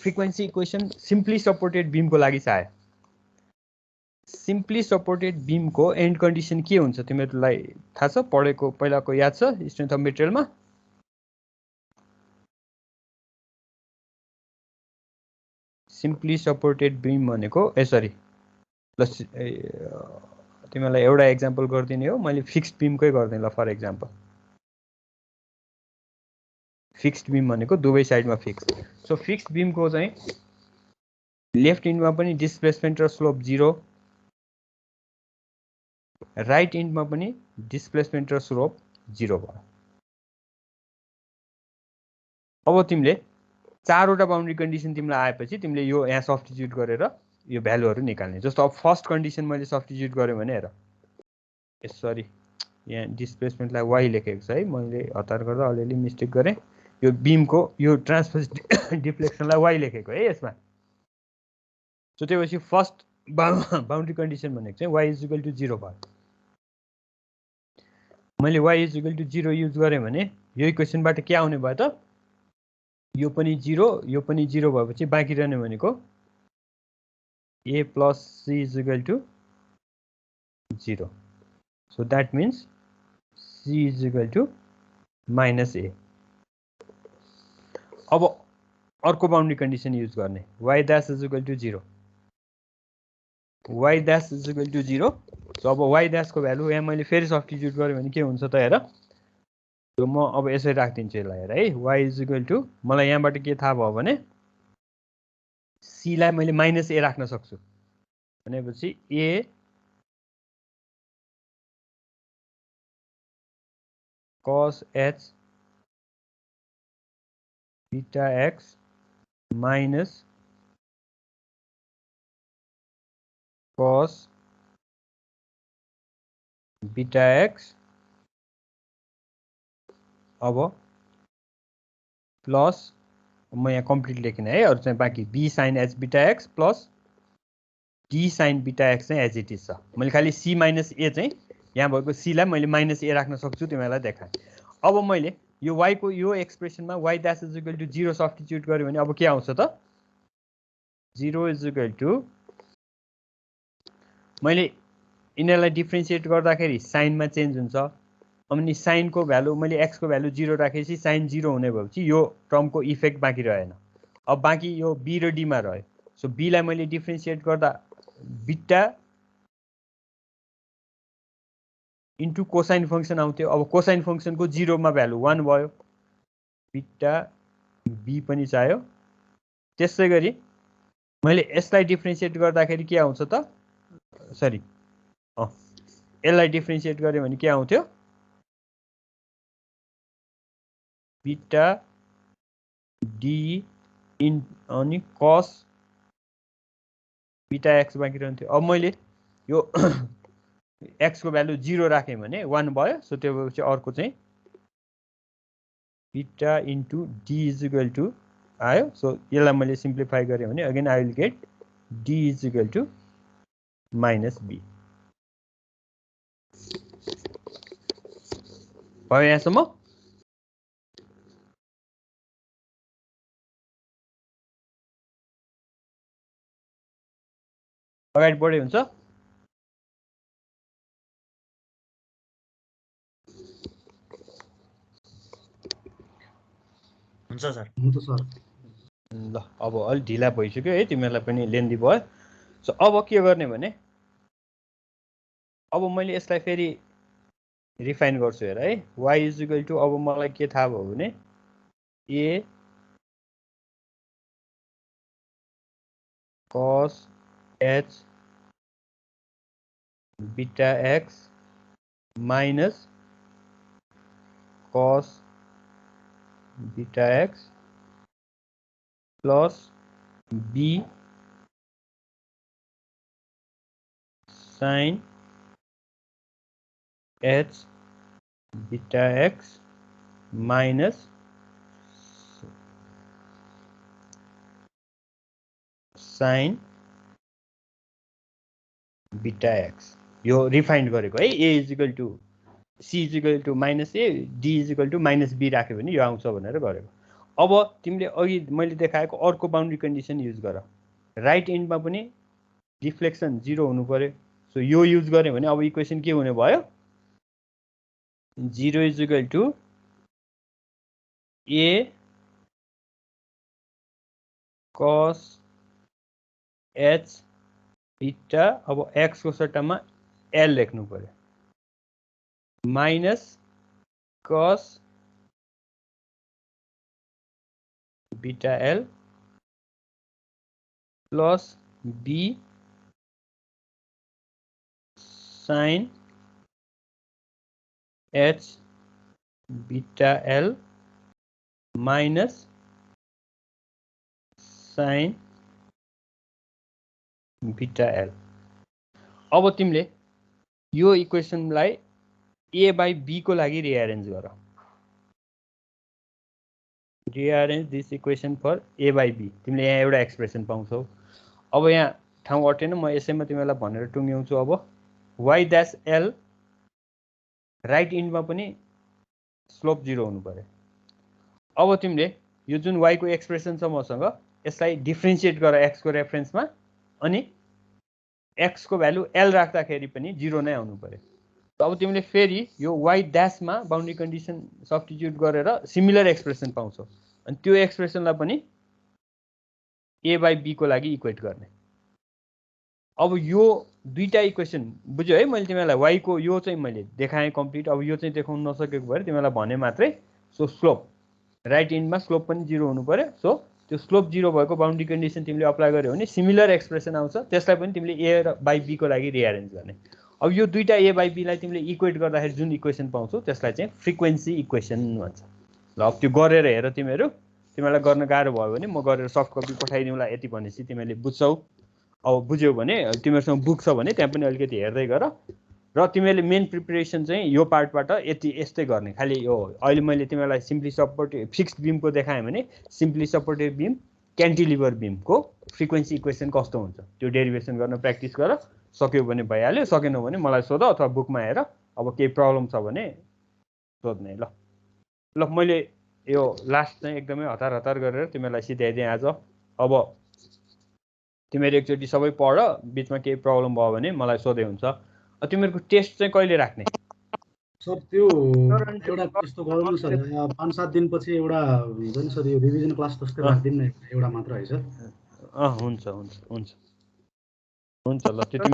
फ्रिक्वेन्सी इक्वेसन सिम्पली सपोर्टेड बिमको लागि चाहियो। सिम्पली सपोर्टेड बिमको एन्ड कन्डिसन के हुन्छ तिमीहरूलाई थाहा छ पढेको पहिलाको याद छ स्ट्रेन्थ अफ मेटेरियलमा? सिम्पली सपोर्टेड बिम भनेको सरी प्लस तिमीलाई एउटा एक्जाम्पल गरिदिने हो मैले फिक्स्ड बिमकै गर्दैन ल फर एक्जाम्पल फिक्स्ड बिम भनेको दुवै साइडमा फिक्स सो फिक्स्ड बिमको चाहिँ लेफ्ट इन्डमा पनि डिस्प्लेसमेन्ट र स्लोप 0 राइट इन्डमा पनि डिस्प्लेसमेन्ट र स्लोप 0 भयो अब तिमीले चारवटा बाउन्ड्री कन्डिसन तिमीलाई आएपछि तिमीले यो यहाँ सब्स्टिट्युट गरेर यो भ्यालुहरू निकाल्ने जस्तो अब फर्स्ट कन्डिसन मैले सब्स्टिट्युट गरेँ भने हेर सरी यहाँ डिस्प्लेसमेन्टलाई वाइ लेखेको छ है मैले हतार गर्दा अलिअलि मिस्टेक गरेँ यो बिमको यो ट्रान्सफर्स डिफ्लेक्सनलाई वाइ लेखेको है यसमा सो त्यसपछि फर्स्ट बाउन्ड्री कन्डिसन भनेको चाहिँ वाइ इज इक्वल टु 0 भयो मैले y is equal to 0 use गरेँ भने यो इक्वेसनबाट के आउने भयो त यो पनि 0 भएपछि बाँकी रहने भनेको a plus c is equal to 0 so that means c is equal to minus a अब अर्को बाउन्ड्री कन्डिसन युज गर्ने y dash is equal to 0 y dash is equal to 0 so अब y dash को value यहाँ मैले फेरि substitute गरेँ भने के हुन्छ त हेर सो म अब यसरी राख्दिन्छु यसलाई हेर है y is equal to मलाई यहाँबाट के थाहा भयो भने c लाई मैले माइनस a राख्न सक्छु भनेपछि a cos h beta x minus cos beta x अब प्लस म यहाँ कम्प्लिट लेखिन है अरु चाहिँ बाँकी b sin h beta x plus d sin beta x चाहिँ एज इट इज छ मैले खाली c माइनस a चाहिँ यहाँ भएको c लाई मैले माइनस a राख्न सक्छु तिमीलाई देखाएँ अब मैले यो y को यो एक्सप्रेसनमा y dash is equal to 0 substitute गर्यो भने अब के आउँछ त 0 is equal to मैले यिनीलाई डिफरेन्शिएट गर्दाखेरि साइनमा चेन्ज हुन्छ अनि साइन को भ्यालु मैले x को भ्यालु 0 राखेपछि साइन 0 हुने भएपछि यो टर्मको इफेक्ट बाँकी रहेन अब बाँकी यो b र d मा रह्यो सो b लाई मैले डिफरेन्शिएट गर्दा बीटा इन्टु कोसाइन फंक्सन आउँथ्यो अब कोसाइन फंक्सनको 0 मा भ्यालु 1 भयो बीटा b पनि चाहियो त्यसैगरी मैले यसलाई डिफरेन्शिएट गर्दाखेरि के आउँछ त सरी यसलाई डिफरेन्शिएट गरे भने के आउँथ्यो बीटा d इन अनि cos बीटा x बाँकी रहन्थ्यो अब मैले यो x को भ्यालु 0 राखेँ भने 1 भयो सो त्यो भएपछि अर्को चाहिँ beta into d is equal to आयो सो यसलाई मैले सिम्प्लिफाई गरेँ भने again I will get d is equal to minus b भयो यहाँसम्म अगाडि बढे हुन्छ हुन्छ सर ल अब अलि ढिला भइसक्यो है तिमीहरूलाई पनि लेन्दी भयो सो अब के गर्ने भने अब मैले यसलाई फेरि रिफाइन गर्छु हेर है y इज इक्वल टु अब मलाई के थाहा भयो भने a cos h beta x minus cos beta x plus b sin h beta x minus sin beta x यो रिफाइन्ड गरेको है a is equal to c is equal to minus a d is equal to minus b राख्यो भने यो आउँछ भनेर गरेको अब तिमीले अघि मैले देखाएको अर्को बाउन्ड्री कन्डिसन युज गर राइट इन्डमा पनि डिफ्लेक्सन 0 हुनु पर्यो सो यो युज गर्यो भने अब इक्वेसन के हुने भयो 0 is equal to a cos h beta अब एक्स को सट्टामा एल लेख्नु पर्यो minus cos beta L plus B sine H beta L minus sine beta L. अब तिमीले यो इक्वेसनलाई ए बाई बी को लागि रिअरेन्ज गर। Rearrange this equation for A by B. तिमीले यहाँ एउटा एक्सप्रेसन पाउँछौ। अब यहाँ ठाउँ अटेन, म यसैमा तिमीलाई भनेर टुङ्ग्याउँछु। अब वाइ ड्यास एल राइट इन्डमा पनि स्लोप 0 हुनु पर्यो। अब तिमीले यो जुन वाइ को एक्सप्रेसन छ मसँग, यसलाई डिफ्रेन्सिएट गर एक्स को रेफरेन्समा, अनि एक्स को भ्यालु एल राख्दाखेरि पनि 0 नै आउनु पर्यो। अब तिमीले फेरि यो वाइ ड्यासमा बाउन्ड्री कन्डिसन सब्स्टिट्युट गरेर सिमिलर एक्सप्रेसन पाउँछौ, अनि त्यो एक्सप्रेसनलाई पनि ए बाई बी को लागि इक्वेट गर्ने। अब यो दुईटा इक्वेसन बुझ्यो है मैले तिमीलाई। वाइ को यो चाहिँ मैले देखाएँ कम्प्लिट। अब यो चाहिँ देखाउन नसकेको भएर तिमीलाई भने मात्रै। सो स्लोप राइट इन्डमा स्लोप पनि 0 हुनु पर्यो। सो त्यो स्लोप 0 भएको बाउन्ड्री कन्डिसन तिमीले अप्लाई गर्यो भने सिमिलर एक्सप्रेसन आउँछ, त्यसलाई पनि तिमीले ए बाई बी को लागि रिअरेन्ज गर्ने। अब यो दुईटा ए बाई बीलाई तिमीले इक्वेट गर्दाखेरि जुन इक्वेसन पाउँछौ त्यसलाई चाहिँ फ्रिक्वेन्सी इक्वेसन भन्छ। ल अब त्यो गरेर हेर तिमीहरू। तिमीलाई गर्न गाह्रो भयो भने म गरेर सफ्ट कपी पठाइदिउँला। यति भनेपछि तिमीले बुझ्छौ। अब बुझ्यौ भने तिमीहरूसँग बुक छ भने त्यहाँ पनि अलिकति हेर्दै गर। र तिमीले मेन प्रिपरेसन चाहिँ यो पार्टबाट यस्तै गर्ने। खालि यो अहिले मैले तिमीलाई सिम्पली सपोर्टिभ फिक्स्ड बिमको देखाएँ भने सिम्पली सपोर्टिभ बिम क्यान्टिलिभर बिमको फ्रिक्वेन्सी इक्वेसन कस्तो हुन्छ त्यो डेरिभेसन गर्न प्र्याक्टिस गर। सक्यो भने भइहाल्यो, सकेनौ भने मलाई सोध अथवा बुकमा हेर। अब केही प्रब्लम छ भने सोध्ने। ल ल मैले यो लास्ट चाहिँ एकदमै हतार हतार गरेर तिमीहरूलाई सिध्याइदिएँ आज। अब तिमीहरू एकचोटि सबै पढ, बिचमा केही प्रब्लम भयो भने मलाई सोधे हुन्छ। तिमीहरूको टेस्ट चाहिँ कहिले राख्ने? सर त्यो एउटा त्यस्तो गरौँ न सर, 5-7 दिनपछि एउटा हुन्छ नि सर, यो रिभिजन क्लास जस्तै राखिदिनु न, एउटा मात्र है सर। हुन्छ हुन्छ हुन्छ हुन्छ ल त्यो तिमी